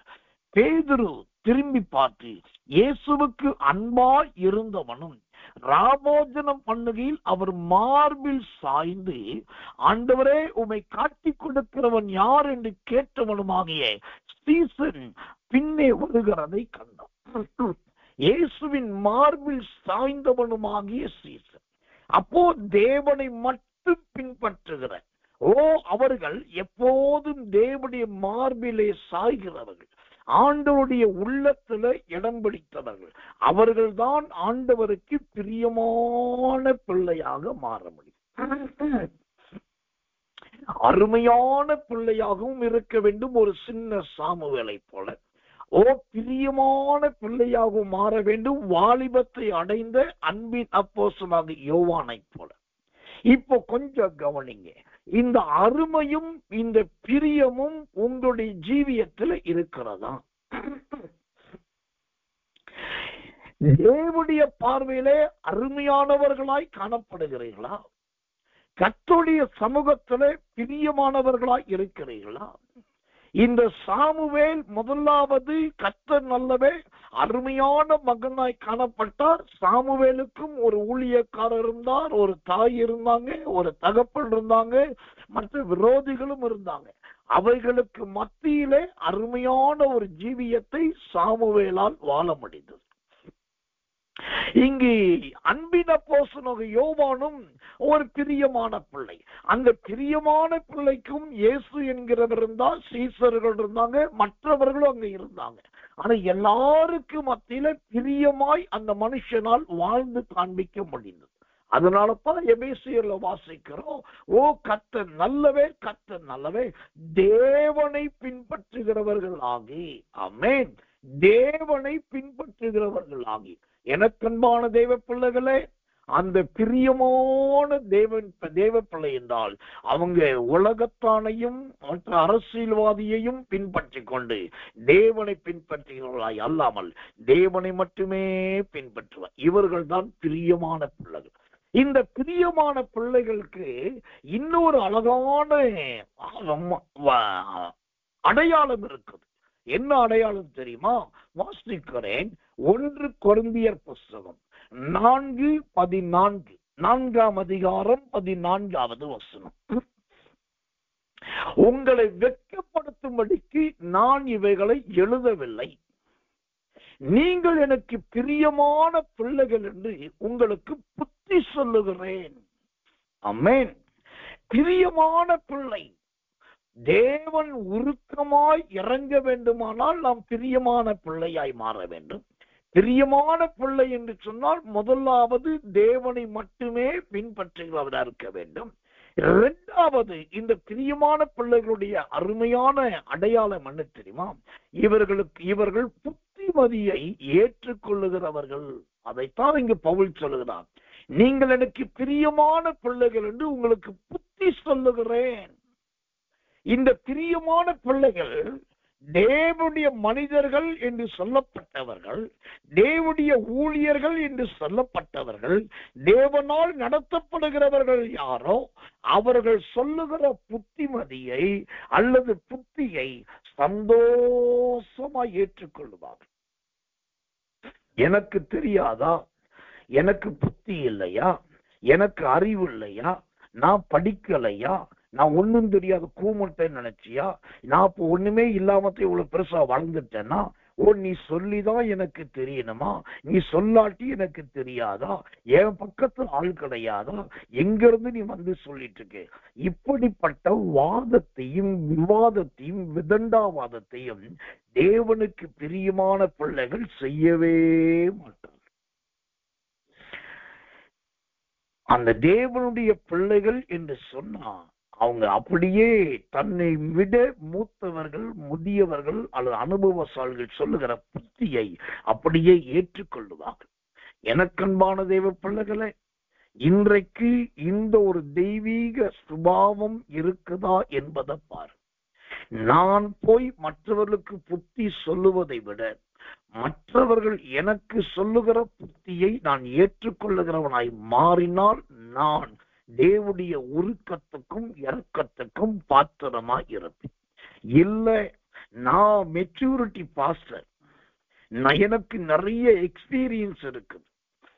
பேதுரு திரும்பி பார்த்து இயேசுவுக்கு அன்பாய் இருந்தவனும் ராபோஜனம் பண்ணுகையில் அவர் மார்பில் சாய்ந்து, ஆண்டவரே உம்மை காட்டிக் கொடுக்கிறவன் யார் என்று கேட்டவனுமாகிய சீசன் பின்னே வருகிறதை கண்டான். இயேசுவின் மார்பில் சாய்ந்தவனுமாகிய சீசன். அப்போ தேவனை மட்டும் பின்பற்றுகிற அவர்கள் எப்போதும் தேவனுடைய மார்பிலே சாய்கிறவர்கள், ஆண்டவருடைய உள்ளத்துல இடம் பிடித்தவர்கள், அவர்கள்தான் ஆண்டவருக்கு பிரியமான பிள்ளையாக மாற முடியும். அருமையான பிள்ளையாகவும் இருக்க வேண்டும், ஒரு சின்ன சாமுவேலை போல. பிரியமான பிள்ளையாகவும் மாற வேண்டும், வாலிபத்தை அடைந்த அன்பின் அப்போஸ்தலனாகிய யோவானை போல. இப்போ கொஞ்சம் கவனிங்க, இந்த அருமையும் இந்த பிரியமும் உங்களுடைய ஜீவியத்தில் இருக்கிறதா? தேவனுடைய பார்வையிலே அருமையானவர்களாய் காணப்படுகிறீர்களா? கர்த்தருடைய சமூகத்திலே பிரியமானவர்களாய் இருக்கிறீர்களா? இந்த சாமுவேல் முதலாவது கர்த்தர் நல்லவே அருமையான மகனாய் காணப்பட்டார். சாமுவேலுக்கும் ஒரு ஊழியக்காரர் இருந்தார், ஒரு தாய் இருந்தாங்க, ஒரு தகப்பன் இருந்தாங்க, மற்ற விரோதிகளும் இருந்தாங்க. அவைகளுக்கு மத்தியிலே அருமையான ஒரு ஜீவியத்தை சாமுவேலால் வாழ முடிந்தது. இங்கு அன்பின் அப்போஸ்தலனாகிய யோவானும் ஒரு பிரியமான பிள்ளை. அந்த பிரியமான பிள்ளைக்கும் இயேசு என்கிறவர் இருந்தார், சீசர்கள் இருந்தாங்க, மற்றவர்களும் அங்க இருந்தாங்க. ஆனா எல்லாருக்கும் மத்தியில பிரியமாய் அந்த மனுஷனால் வாழ்ந்து காண்பிக்க முடிந்தது. அதனாலதான் எபேசியர்ல வாசிக்கிறோம், கர்த்தர் நல்லவே, கர்த்தர் நல்லவே, தேவனை பின்பற்றுகிறவர்களாகி. ஆமென். தேவனை பின்பற்றுகிறவர்களாகி. எனக்கன்பான தேவ பிள்ளைகளே, அந்த பிரியமான தேவ பிள்ளை என்றால் அவங்க உலகத்தானையும் மற்ற அரசியல்வாதியையும் பின்பற்றி கொண்டு தேவனை பின்பற்றுகிறவர்களாய் அல்லாமல் தேவனை மட்டுமே பின்பற்றுவார். இவர்கள் தான் பிரியமான பிள்ளைகள். இந்த பிரியமான பிள்ளைகளுக்கு இன்னொரு அழகான அடையாளம் இருக்குது. என்ன அடையாளம் தெரியுமா? வாசிக்கிறேன். 1 கொரிந்தியர் புஸ்தகம் 4:14, 4ஆம் அதிகாரம் 14வது வசனம். உங்களை வெட்கப்படுத்தும்படிக்கு நான் இவைகளை எழுதவில்லை, நீங்கள் எனக்கு பிரியமான பிள்ளைகள் என்று உங்களுக்கு புத்தி சொல்லுகிறேன். ஆமென். பிரியமான பிள்ளை. தேவன் உருக்கமாய் இறங்க வேண்டுமானால் நாம் பிரியமான பிள்ளையாய் மாற வேண்டும். பிரியமான பிள்ளை என்று சொன்னால் முதலாவது தேவனை மட்டுமே பின்பற்றுகிறவராக இருக்க வேண்டும். 2வது இந்த பிரியமான பிள்ளைகளுடைய அருமையான அடையாளம் என்ன தெரியுமா? இவர்கள் புத்திமதியை ஏற்றுக்கொள்ளுகிறவர்கள். அதைத்தான் இங்கு பவுல் சொல்லுகிறார். நீங்கள் எனக்கு பிரியமான பிள்ளைகள் என்று உங்களுக்கு புத்தி சொல்லுகிறேன். இந்த பிரியமான பிள்ளைகள் தேவனுடைய மனிதர்கள் என்று சொல்லப்பட்டவர்கள், தேவனுடைய ஊழியர்கள் என்று சொல்லப்பட்டவர்கள், தேவனால் நடத்தப்படுகிறவர்கள் யாரோ அவர்கள் சொல்லுகிற புத்திமதியை அல்லது புத்தியை சந்தோஷமா ஏற்றுக்கொள்வார்கள். எனக்கு தெரியாதா, எனக்கு புத்தி இல்லையா, எனக்கு அறிவு இல்லையா, நான் படிக்கலையா, நான் ஒண்ணும் தெரியாத கூமட்டேன்னு நினைச்சியா, நான் இப்ப ஒண்ணுமே இல்லாமத்தை இவ்வளவு பெருசா வளர்ந்துட்டேன்னா, ஓ நீ சொல்லிதான் எனக்கு தெரியணுமா, நீ சொல்லாட்டி எனக்கு தெரியாதா, என் பக்கத்துல ஆள் கிடையாதா, எங்க இருந்து நீ வந்து சொல்லிட்டு இருக்க? இப்படிப்பட்ட வாதத்தையும் விவாதத்தையும் விதண்டாவாதத்தையும் தேவனுக்கு பிரியமான பிள்ளைகள் செய்யவே மாட்டார். அந்த தேவனுடைய பிள்ளைகள் என்று சொன்னா அவங்க அப்படியே தன்னை விட மூத்தவர்கள், முதியவர்கள் அல்லது அனுபவசாலிகள் சொல்லுகிற புத்தியை அப்படியே ஏற்றுக்கொள்ளுவார்கள். எனக்கன்பான தேவ பிள்ளைகளே, இன்றைக்கு இந்த ஒரு தெய்வீக சுபாவம் இருக்குதா என்பதை பாரு. நான் போய் மற்றவர்களுக்கு புத்தி சொல்லுவதை விட மற்றவர்கள் எனக்கு சொல்லுகிற புத்தியை நான் ஏற்றுக்கொள்ளுகிறவனாய் மாறினால் நான் தேவனுடைய உருக்கத்துக்கும் இரக்கத்துக்கும் பாத்திரமா இருப்பேன். இல்ல நான் மெச்சூரிட்டி பாஸ்டர், எனக்கு நிறைய எக்ஸ்பீரியன்ஸ் இருக்குது,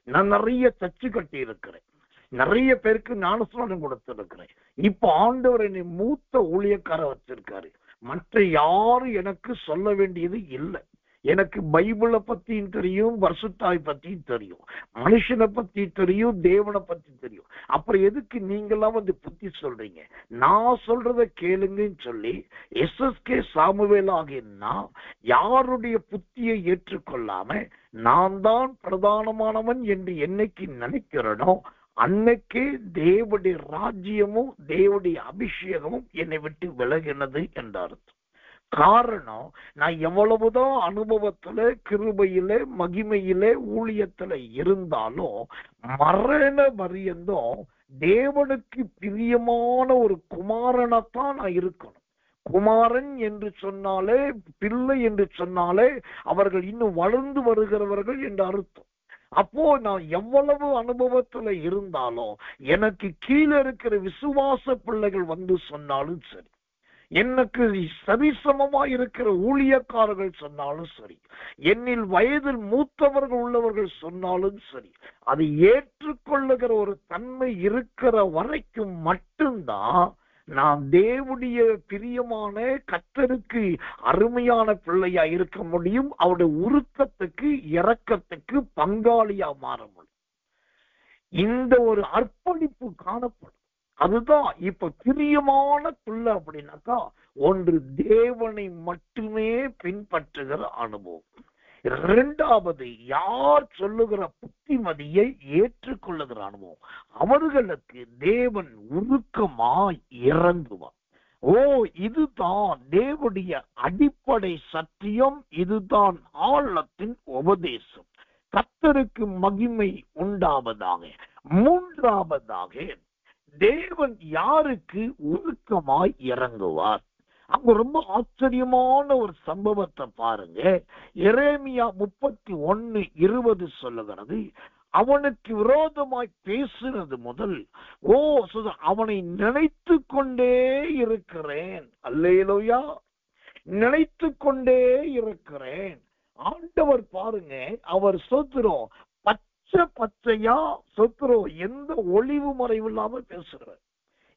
நான் நிறைய தச்சு கட்டி இருக்கிறேன், நிறைய பேருக்கு ஞானஸ்நானம் கொடுத்திருக்கிறேன், இப்ப ஆண்டவர் என்னை மூத்த ஊழியக்கார வச்சிருக்காரு, மற்ற யாரும் எனக்கு சொல்ல வேண்டியது இல்லை. எனக்கு பைபிளை பத்தியும் தெரியும், பரிசுத்தாய் பத்தியும் தெரியும், மனுஷனை பத்தி தெரியும், தேவனை பத்தி தெரியும். அப்புறம் எதுக்கு நீங்களாம் வந்து புத்தி சொல்றீங்க? நான் சொல்றத கேளுங்கன்னு சொல்லி SSK சாமுவேல் ஆகினா யாருடைய புத்தியை ஏற்றுக்கொள்ளாம நான் தான் பிரதானமானவன் என்று என்னைக்கு நினைக்கிறனோ அன்னைக்கே தேவனுடைய ராஜ்யமும் தேவனுடைய அபிஷேகமும் என்னை விட்டு விலகினது என்ற அர்த்தம். காரணம், நான் எவ்வளவுதான் அனுபவத்துல, கிருபையில, மகிமையில, ஊழியத்துல இருந்தாலும் மரண பரியந்தம் தேவனுக்கு பிரியமான ஒரு குமாரனைத்தான் நான் இருக்கணும். குமாரன் என்று சொன்னாலே, பிள்ளை என்று சொன்னாலே அவர்கள் இன்னும் வளர்ந்து வருகிறவர்கள் என்று அர்த்தம். அப்போ நான் எவ்வளவு அனுபவத்துல இருந்தாலும் எனக்கு கீழே இருக்கிற விசுவாச பிள்ளைகள் வந்து சொன்னாலும் சரி, எனக்கு சரிசமமா இருக்கிற ஊழியக்காரர்கள் சொன்னாலும் சரி, என்னில் வயதில் மூத்தவர்கள் உள்ளவர்கள் சொன்னாலும் சரி, அதை ஏற்றுக்கொள்ளுகிற ஒரு தன்மை இருக்கிற வரைக்கும் மட்டும்தான் நான் தேவனுடைய பிரியமான கர்த்தருக்கு அருமையான பிள்ளையா இருக்க முடியும். அவருடைய உருக்கத்துக்கு இரக்கத்துக்கு பங்காளியா மாற முடியும். இந்த ஒரு அர்ப்பணிப்பு காணப்படும். அதுதான் இப்ப பிரியமான பிள்ளை அப்படின்னாக்கா, ஒன்று தேவனை மட்டுமே பின்பற்றுகிற அனுபவம், இரண்டாவது யார் சொல்லுகிற புத்திமதியை ஏற்றுக்கொள்ளுகிற அனுபவம். அவர்களுக்கு தேவன் உருக்கமாய் இறங்குவார். ஓ, இதுதான் தேவனுடைய அடிப்படை சத்தியம், இதுதான் ஆழத்தின் உபதேசம். கர்த்தருக்கு மகிமை உண்டாவதாக. மூன்றாவதாக, தேவன் யாருக்கு உருக்கமாய் இறங்குவார்? அங்க ரொம்ப ஆச்சரியமான ஒரு சம்பவத்தை பாருங்க. எரேமியா 31:20 சொல்லுகிறது, அவனுக்கு விரோதமாய் பேசுறது முதல் அவனை நினைத்து கொண்டே இருக்கிறேன். அல்லேலூயா, நினைத்து கொண்டே இருக்கிறேன். ஆண்டவர் பாருங்க, அவர் சொத்துறோம் பச்சை பச்சையா சொத்துறோம், எந்த ஒளிவு மறைவு இல்லாம பேசுறார்.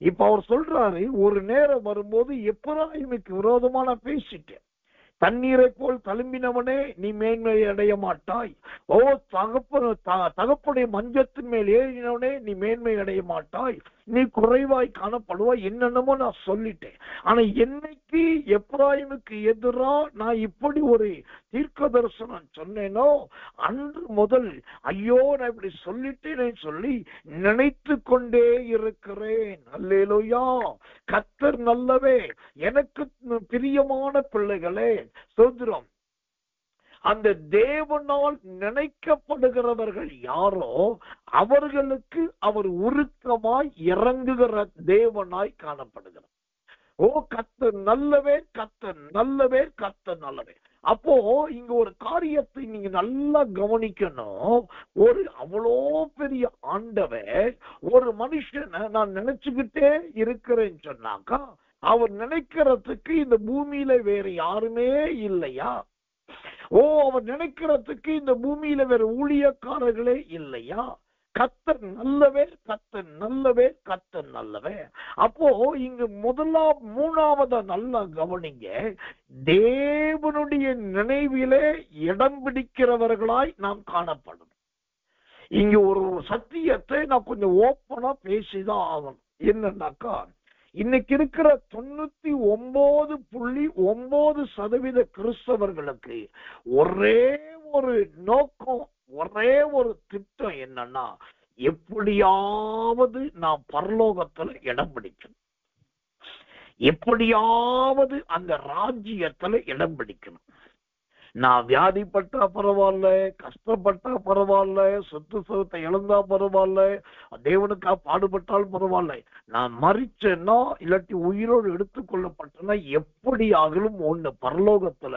இப்ப அவர் சொல்றாரு, ஒரு நேரம் வரும்போது எப்பிராயீமுக்கு விரோதமா நான் பேசிட்டேன். தண்ணீரை போல் தழும்பினவனே நீ மேன்மை அடைய மாட்டாய். ஓ, தகப்பனுடைய மஞ்சத்தின் மேல் ஏறினவனே நீ மேன்மை அடைய மாட்டாய், நீ குறைவாய் காணப்படுவாய், என்னென்னமோ நான் சொல்லிட்டேன். ஆனா என்னைக்கு எப்பிராயீமுக்கு எதிரா நான் இப்படி ஒரு தீர்க்க தரிசனம் சொன்னேனோ அன்று முதல் ஐயோ நான் இப்படி சொல்லிட்டேனே சொல்லி நினைத்து கொண்டே இருக்கிறேன். அல்லேலூயா, கர்த்தர் நல்லவே. எனக்கு பிரியமான பிள்ளைகளே, ஸ்தோத்திரம். அந்த தேவனால் நினைக்கப்படுகிறவர்கள் யாரோ அவர்களுக்கு அவர் உருக்கமாய் இறங்குகிற தேவனாய் காணப்படுகிறார். ஓ, கர்த்தர் நல்லவே, கர்த்தர் நல்லவே, கர்த்தர் நல்லவே. அப்போ இங்க ஒரு காரியத்தை நீங்க நல்லா கவனிக்கணும். ஒரு அவ்வளோ பெரிய ஆண்டவர் ஒரு மனுஷனை நான் நினைச்சுக்கிட்டே இருக்கிறேன்னு சொன்னாக்கா அவர் நினைக்கிறதுக்கு இந்த பூமியில வேற யாருமே இல்லையா? அவர் நினைக்கிறதுக்கு இந்த பூமியில வேற ஊழியக்காரர்களே இல்லையா? கர்த்தர் நல்லவே, கர்த்தர் நல்லவே, கர்த்தர் நல்லவே. அப்போ இங்கு மூணாவதா நல்லா கவனிங்க, தேவனுடைய நினைவிலே இடம் பிடிக்கிறவர்களாய் நாம் காணப்படும். இங்க ஒரு சத்தியத்தை நான் கொஞ்சம் ஓப்பனா பேசிதான் ஆகணும். என்னன்னாக்கா, இன்னைக்கு இருக்கிற 99.9% கிறிஸ்தவர்களுக்கு ஒரே ஒரு நோக்கம், ஒரே ஒரு திட்டம் என்னன்னா, எப்படியாவது நான் பரலோகத்துல இடம் பிடிக்கணும், எப்படியாவது அந்த ராஜ்யத்துல இடம் பிடிக்கணும். நான் வியாதிப்பட்டா பரவாயில்ல, கஷ்டப்பட்டா பரவாயில்ல, சொத்து சுகத்தை இழந்தா பரவாயில்ல, தேவனுக்கா பாடுபட்டால் பரவாயில்ல, நான் மறிச்சேன்னா இல்லாட்டி உயிரோடு எடுத்துக்கொள்ளப்பட்டேன்னா எப்படி ஆகலும் ஒண்ணு பரலோகத்துல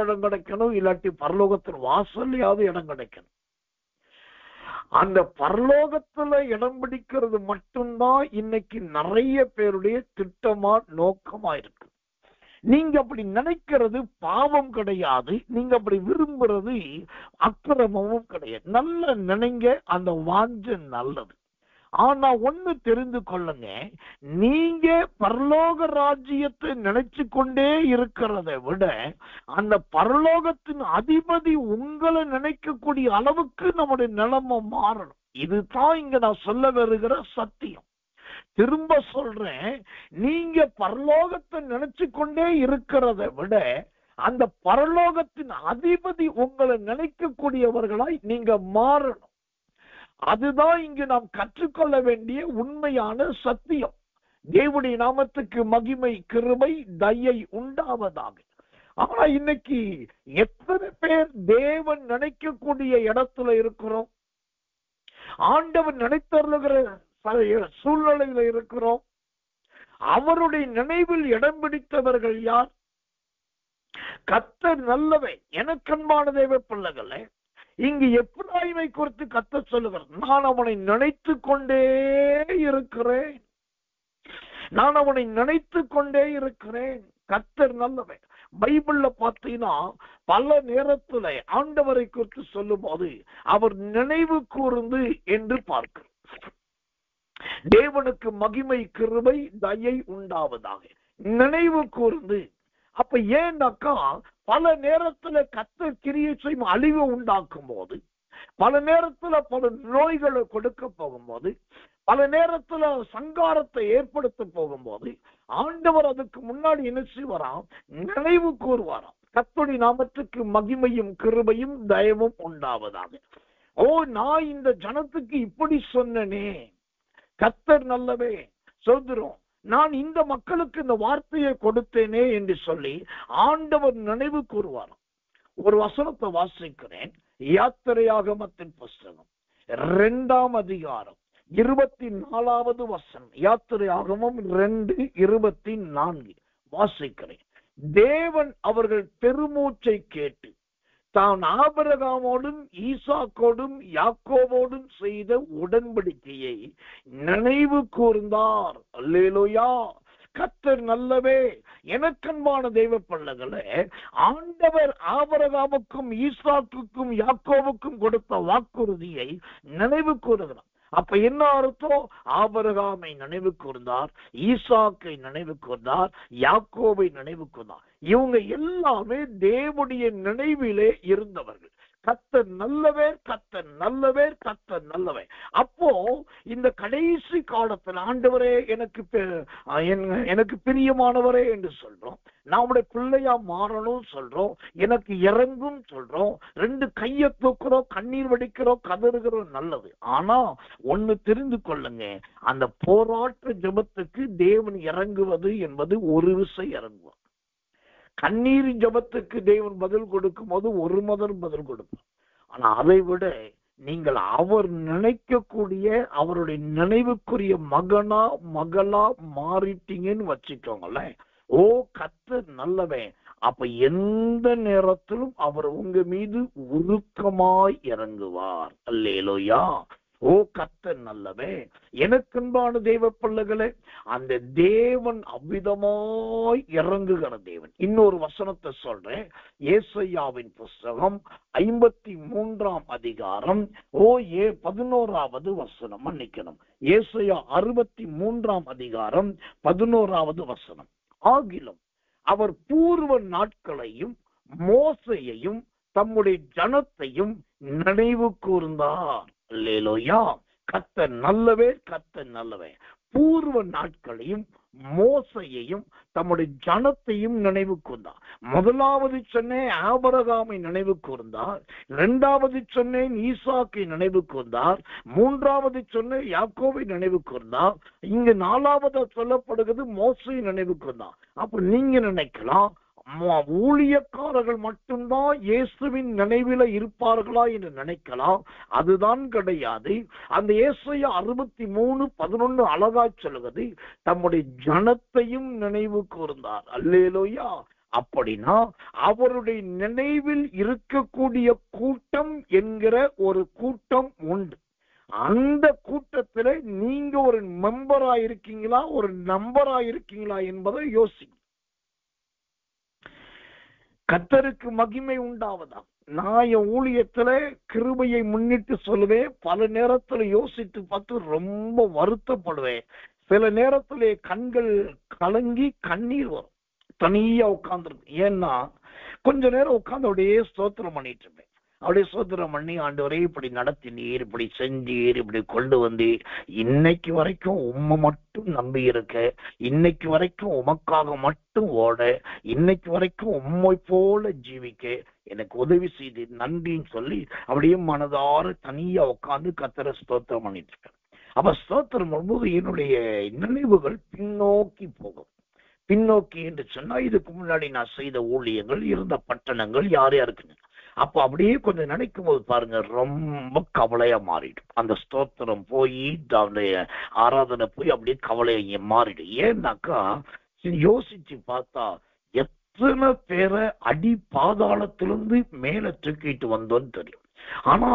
இடம் கிடைக்கணும், இல்லாட்டி பரலோகத்தில் வாசல்லையாவது இடம் கிடைக்கணும். அந்த பரலோகத்துல இடம் பிடிக்கிறது மட்டும்தான் இன்னைக்கு நிறைய பேருடைய திட்டமா நோக்கமா இருக்கு. நீங்க அப்படி நினைக்கிறது பாவம் கிடையாது, நீங்க அப்படி விரும்புறது அக்கிரமமும் கிடையாது. நல்ல நினைங்க, அந்த வாஞ்சை நல்லது. ஆனா ஒண்ணு தெரிந்து கொள்ளுங்க, நீங்க பரலோக ராஜ்யத்தை நினைச்சு கொண்டே இருக்கிறத விட அந்த பரலோகத்தின் அதிபதி உங்களை நினைக்கக்கூடிய அளவுக்கு நம்முடைய நிலைமை மாறணும். இதுதான் இங்க நான் சொல்ல வருகிற சத்தியம். திரும்ப சொல்றேன், நீங்க பரலோகத்தை நினைச்சு கொண்டே இருக்கிறத விட அந்த பரலோகத்தின் அதிபதி உங்களை நினைக்கக்கூடியவர்களாய் நீங்க மாறணும். அதுதான் இங்கு நாம் கற்றுக்கொள்ள வேண்டிய உண்மையான சத்தியம். தேவனுடைய நாமத்துக்கு மகிமை, கிருபை, தயை உண்டாவதாக. ஆனா இன்னைக்கு எத்தனை பேர் தேவன் நினைக்கக்கூடிய இடத்துல இருக்கிறோம், ஆண்டவன் நினைத்தருளுகிற சூழ்நிலையில இருக்கிறோம். அவருடைய நினைவில் இடம் பிடித்தவர்கள் யார்? கர்த்தர் நல்லவை. எனக்கன்பான தேவ பிள்ளைகளே, இங்கு எப்பிராயீமை குறித்து கர்த்தர் சொல்லுகிறார், நான் அவனை நினைத்து கொண்டே இருக்கிறேன், நான் அவனை நினைத்து கொண்டே இருக்கிறேன். கர்த்தர் நல்லவை. பைபிள்ல பார்த்தீங்கன்னா பல நேரத்துல ஆண்டவரை குறித்து சொல்லும் போது அவர் நினைவு கூர்ந்து என்று பார்க்கிறோம். தேவனுக்கு மகிமை, கிருபை, தயை உண்டாவதாக. நினைவு கூர்ந்து. அப்ப ஏன்னாக்கா பல நேரத்துல கர்த்தர் கிரியை செய்யும் அழிவு உண்டாக்கும் போது, பல நேரத்துல பல நோய்களை கொடுக்க போகும்போது, பல நேரத்துல சங்காரத்தை ஏற்படுத்த போகும்போது ஆண்டவர் அதுக்கு முன்னாடி என்ன செய்வாராம்? நினைவு கூறுவாராம். கர்த்தருடைய நாமத்துக்கு மகிமையும் கிருபையும் தயவும் உண்டாவதாக. நான் இந்த ஜனத்துக்கு இப்படி சொன்னனே, கர்த்தர் நல்லவே, சொல்கிறோம், நான் இந்த மக்களுக்கு இந்த வார்த்தையை கொடுத்தேனே என்று சொல்லி ஆண்டவர் நினைவு கூறுவாராம். ஒரு வசனத்தை வாசிக்கிறேன். யாத்திரையாகமத்தின் புஸ்தகம் 2ஆம் அதிகாரம் 24வது வசனம். யாத்திரையாகமம் 2:24 வாசிக்கிறேன். தேவன் அவர்கள் பெருமூச்சை கேட்டு தான் ஆபிரகாமோடும் ஈசாக்கோடும் யாக்கோபோடும் செய்த உடன்படிக்கையை நினைவு கூர்ந்தார். அல்லேலூயா. கர்த்தர் நல்லவே. எனக்கன்பான தெய்வ பிள்ளைகளே, ஆண்டவர் ஆபிரகாமுக்கும் ஈசாக்குக்கும் யாக்கோபுக்கும் கொடுத்த வாக்குறுதியை நினைவு கூறுகிறார். அப்ப என்ன அர்த்தம்? ஆபிரகாமை நினைவு கூர்ந்தார், ஈசாக்கை நினைவு கூர்ந்தார், யாக்கோபை நினைவு கூர்ந்தார். இவங்க எல்லாமே தேவனுடைய நினைவிலே இருந்தவர்கள். கர்த்தர் நல்லவே, கர்த்தர் நல்லவே, கர்த்தர் நல்லவே. அப்போ இந்த கடைசி காலத்தில் ஆண்டவரே எனக்கு பிரியமானவரே என்று சொல்றோம், நம்முடைய பிள்ளையா மாறணும் சொல்றோம், எனக்கு இறங்கும் சொல்றோம், 2 கையை தூக்குறோம், கண்ணீர் வடிக்கிறோம், கதறுகிறோம், நல்லது. ஆனா ஒண்ணு தெரிந்து கொள்ளுங்க, அந்த போராட்ட ஜெபத்துக்கு தேவன் இறங்குவது என்பது ஒரு விசை இறங்குவார். கண்ணீர் ஜபத்துக்கு தேவன் பதில் கொடுக்கும் போது ஒரு பதில் கொடுப்பார். ஆனா அதை விட நீங்கள் அவர் நினைக்கக்கூடிய அவருடைய நினைவுக்குரிய மகனா மகளா மாறிட்டீங்கன்னு வச்சுக்கோங்களேன். கர்த்தர் நல்லவன். அப்ப எந்த நேரத்திலும் அவர் உங்க மீது உருக்கமாய் இறங்குவார். அல்லேலூயா. ஓ கர்த்தர் நல்லவே. எனக்கன்பான தேவ பிள்ளைகளே, அந்த தேவன் அவ்விதமாய் இறங்குகிற தேவன். இன்னொரு வசனத்தை சொல்றேன். ஏசாயாவின் புஸ்தகம் 53ஆம் அதிகாரம் 11வது வசனம். மன்னிக்கணும், ஏசாயா 63ஆம் அதிகாரம் 11வது வசனம். ஆகிலும் அவர் பூர்வ நாட்களையும் மோசையையும் தம்முடைய ஜனத்தையும் நினைவு கூர்ந்தார். அல்லேலூயா. கர்த்தர் நல்லவே, கர்த்தர் நல்லவே. பூர்வ நாட்களையும் மோசையையும் தம்முடைய ஜனத்தையும் நினைவு கூர்ந்தார். முதலாவது சொன்னேன் ஆபிரகாமை நினைவு கூர்ந்தார், இரண்டாவது சொன்னேன் ஈசாக்கை நினைவு கூர்ந்தார், மூன்றாவது சொன்னேன் யாக்கோபை நினைவு கூர்ந்தார், இங்கு நாலாவது சொல்லப்படுகிறது மோசையை நினைவு கூர்ந்தார். அப்ப நீங்க நினைக்கலாம், ஊழியக்காரர்கள் மட்டும்தான் இயேசுவின் நினைவில இருப்பார்களா என்று நினைக்கலாம். அதுதான் கிடையாது. அந்த ஏசாயா 63:11 அழகா சொல்லுகிறது, தம்முடைய ஜனத்தையும் நினைவு கூர்ந்தார். அல்லேலூயா. அப்படின்னா அவருடைய நினைவில் இருக்கக்கூடிய கூட்டம் என்கிற ஒரு கூட்டம் உண்டு. அந்த கூட்டத்துல நீங்க ஒரு மெம்பரா இருக்கீங்களா, ஒரு நம்பரா இருக்கீங்களா என்பதை யோசிங்க. கர்த்தருக்கு மகிமை உண்டாவதா. நான் என் ஊழியத்துல கிருபையை முன்னிட்டு சொல்லுவேன். பல நேரத்துல யோசித்து பார்த்து ரொம்ப வருத்தப்படுவேன். சில நேரத்திலே கண்கள் கலங்கி கண்ணீர் வரும். தனியா உட்கார்ந்துருக்கு. ஏன்னா கொஞ்ச நேரம் உட்கார்ந்து அப்படியே ஸ்தோத்திரம் பண்ணிட்டு இருப்பேன். அப்படியே சோதனை பண்ணி, ஆண்டவரே இப்படி நடத்தினீர், இப்படி செஞ்சீர், இப்படி கொண்டு வந்தீர், இன்னைக்கு வரைக்கும் உம்மை மட்டும் நம்பி இருக்க, இன்னைக்கு வரைக்கும் உமக்காக மட்டும் ஓட, இன்னைக்கு வரைக்கும் உம்மை போல ஜீவிக்க எனக்கு உதவி செய்து நன்றின்னு சொல்லி அப்படியே மனதார தனியா உட்கார்ந்து கர்த்தரை ஸ்தோத்திரம் பண்ணிட்டு இருக்கேன். அப்ப ஸ்தோத்திரம் வரும்போது என்னுடைய நினைவுகள் பின்னோக்கி போகும். பின்னோக்கி என்று சொன்னா இதுக்கு முன்னாடி நான் செய்த ஊழியங்கள், இருந்த பட்டணங்கள், யார் யாருக்குன்னு. அப்ப அப்படியே கொஞ்சம் நினைக்கும் போது பாருங்க, ரொம்ப கவலையா மாறிடும். அந்த ஸ்தோத்திரம் போய் ஆராதனை போய் அப்படியே கவலையா மாறிடும். ஏன்னாக்கா யோசிச்சு பார்த்தா எத்தனை பேரை அடி பாதாளத்திலிருந்து மேல தூக்கிட்டு வந்தோன்னு தெரியும். ஆனா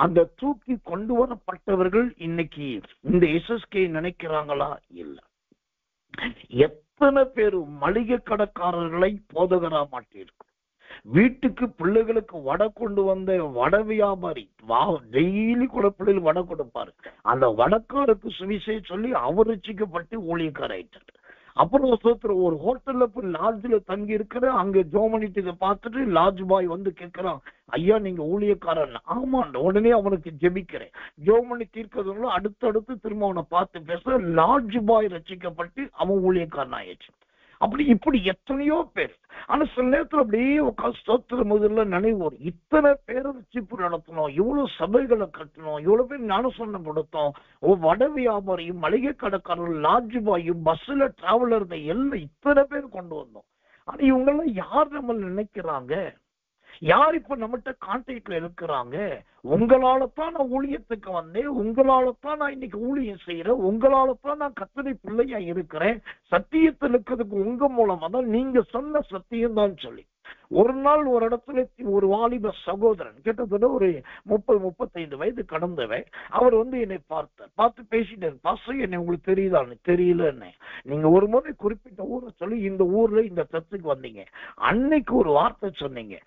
அந்த தூக்கி கொண்டு வரப்பட்டவர்கள் இன்னைக்கு இந்த எஸ்எஸ்கே நினைக்கிறாங்களா? இல்ல. எத்தனை பேரு மளிகை கடைக்காரர்களை போதகரா மாட்டியிருக்கும். வீட்டுக்கு பிள்ளைகளுக்கு வடை கொண்டு வந்த வடை வியாபாரி டெய்லி கூட பிள்ளைகள் வடை கொடுப்பாரு. அந்த வடக்காருக்கு சுவிசேஷம் சொல்லி அவர் ரட்சிக்கப்பட்டு ஊழியக்கார ஆயிட்டாரு. அப்புறம் ஒரு ஹோட்டல்ல போய் லாட்ஜ்ல தங்கி இருக்கிற, அங்க ஜோமனிட்டு இதை பார்த்துட்டு லாட்ஜ் பாய் வந்து கேட்கிறான், ஐயா நீங்க ஊழியக்காரன்? ஆமாண்ட. உடனே அவனுக்கு ஜெபிக்கிறேன். ஜோமனி தீர்க்கிறதுல அடுத்தடுத்து திரும்ப அவனை பார்த்து பேச லாட்ஜ் பாய் ரட்சிக்கப்பட்டு அவன் ஊழியக்காரன் ஆயிடுச்சு. அப்படி இப்படி எத்தனையோ பேர். ஆனா சில நேரத்துல அப்படியே ஸ்தோத்திர முதல்ல நினைவு வரும், இத்தனை பேரை ரட்சிப்பு நடத்தணும், இவ்வளவு சபைகளை கட்டணும், இவ்வளவு பேர் ஞானஸ்நானம் கொடுத்தோம், வட வியாபாரியும் மளிகை கடைக்காரரும் லாட்ஜ் பாயும் பஸ்ல டிராவலர் எல்லாம் இத்தனை பேர் கொண்டு வந்தோம். ஆனா இவங்கெல்லாம் யார் நம்ம நினைக்கிறாங்க? யார் இப்ப நம்மகிட்ட கான்டாக்ட்ல இருக்கிறாங்க? உங்களால தான் நான் ஊழியத்துக்கு வந்தேன், உங்களால தான் நான் இன்னைக்கு ஊழியம் செய்யறேன், உங்களால தான் நான் கர்த்தருடைய பிள்ளையா இருக்கிறேன், சத்தியத்தில் இருக்கிறதுக்கு உங்க மூலமா தான், நீங்க சொன்ன சத்தியம் தான் சொல்லி. ஒரு நாள் ஒரு இடத்துல ஒரு வாலிப சகோதரன், கிட்டத்தட்ட ஒரு 30-35 வயது கடந்தவன், அவர் வந்து என்னை பார்த்து பேசிட்டாரு, பாஸ்டர் என்னை உங்களுக்கு தெரியுதான்னு. தெரியல. நீங்க ஒரு முறை குறிப்பிட்ட ஊரை சொல்லி இந்த ஊர்ல இந்த சர்ச்சுக்கு வந்தீங்க, அன்னைக்கு ஒரு வார்த்தை சொன்னீங்க,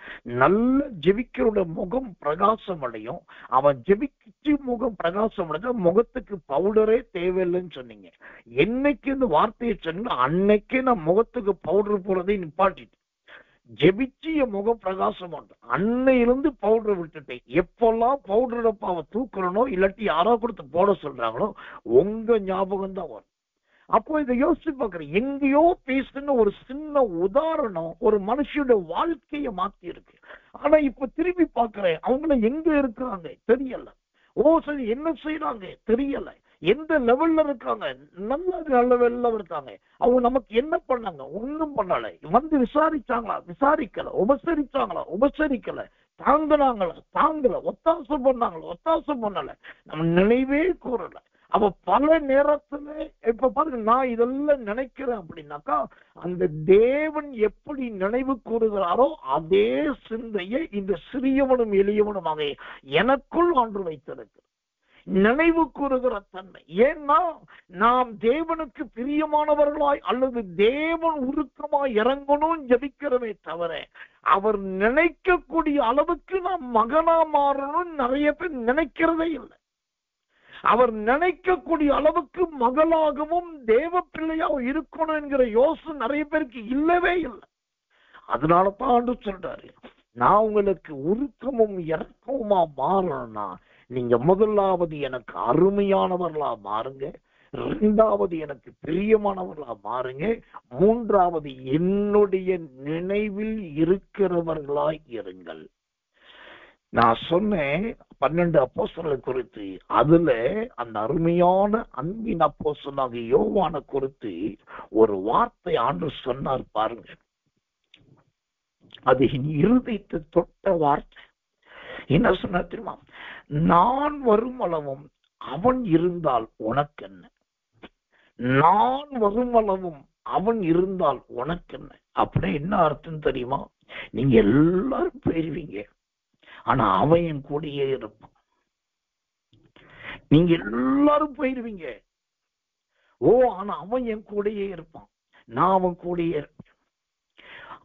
நல்ல ஜெபிக்கிறோட முகம் பிரகாசம் அடையும், அவன் ஜெபிச்சு முகம் பிரகாசம் அடைஞ்சா முகத்துக்கு பவுடரே தேவையில்லைன்னு சொன்னீங்க. என்னைக்கு இந்த வார்த்தையை சொன்னீங்க, அன்னைக்கே நான் முகத்துக்கு பவுடர் போறதை நிப்பாட்டிட்டு ஜெபிச்சு என் முகம் பிரகாசம் அன்னையிலிருந்து பவுடரை விட்டுட்டேன். எப்பெல்லாம் பவுடர் டப்பாவை தூக்குறனோ இல்லாட்டி யாரோ கொடுத்து போட சொல்றாங்களோ உங்க ஞாபகம் தான் வரும். அப்போ இதை யோசிச்சு பாக்குறேன், எங்கேயோ பேசுன ஒரு சின்ன உதாரணம் ஒரு மனுஷனோட வாழ்க்கைய மாத்தி இருக்கு. ஆனா இப்ப திரும்பி பாக்குறேன், அவங்கள எங்க இருக்கிறாங்க தெரியல. சரி என்ன செய்யறாங்க தெரியல. எந்த லெவல்ல இருக்காங்க? நல்ல லெவல்ல இருக்காங்க. அவங்க நமக்கு என்ன பண்ணாங்க? ஒண்ணும் பண்ணல. வந்து விசாரிச்சாங்களா? விசாரிக்கல. உபசரிச்சாங்களா? உபசரிக்கல. தாங்கல. ஒத்தாசம் பண்ணல. நம்ம நினைவே கூறல. அப்ப பல நேரத்துல இப்ப பாருங்க, நான் இதெல்லாம் நினைக்கிறேன் அப்படின்னாக்கா, அந்த தேவன் எப்படி நினைவு கூறுகிறாரோ அதே சிந்தையை இந்த சிறியவனும் எளியவனுமாக எனக்குள் ஆண்டு வைத்திருக்கு. நினைவு கூறுகிற தன்மை. ஏன்னா நாம் தேவனுக்கு பிரியமானவர்களாய் அல்லது தேவன் உருக்கமாய் இறங்கணும் ஜபிக்கிறவே தவிர அவர் நினைக்கக்கூடிய அளவுக்கு நாம் மகனா மாறணும் நிறைய பேர் நினைக்கிறதே இல்லை. அவர் நினைக்கக்கூடிய அளவுக்கு மகளாகவும் தேவ பிள்ளையாக இருக்கணும் என்கிற யோசனை நிறைய பேருக்கு இல்லவே இல்லை. அதனால தான் சொல்றாரு, நான் உங்களுக்கு உருக்கமும் இறக்கமுமா மாறணும்னா நீங்க முதலாவது எனக்கு அருமையானவர்களா மாறுங்க, இரண்டாவது எனக்கு பிரியமானவர்களா மாறுங்க, மூன்றாவது என்னுடைய நினைவில் இருக்கிறவர்களாய் இருங்கள். நான் சொன்னேன் 12 அப்போஸ்தலர்களை குறித்து. அதுல அந்த அருமையான அன்பின் அப்போஸ்தலனாக யோவானை குறித்து ஒரு வார்த்தை ஆண்டவர் சொன்னார் பாருங்க. அது இருதயத்தை தொட்ட வார்த்தை. என்ன சொன்ன தெரியுமா? நான் வரும் அளவும் அவன் இருந்தால் உனக்கு என்ன, நான் வரும் அளவும் அவன் இருந்தால் உனக்கு என்ன. அப்படின்னா என்ன அர்த்தம் தெரியுமா? நீங்க எல்லாரும் போயிருவீங்க, ஆனா அவன் என் கூடயே இருப்பான். நீங்க எல்லாரும் போயிருவீங்க, ஆனா அவன் என் கூடயே இருப்பான், நான் அவன் கூடயே இருப்பேன்.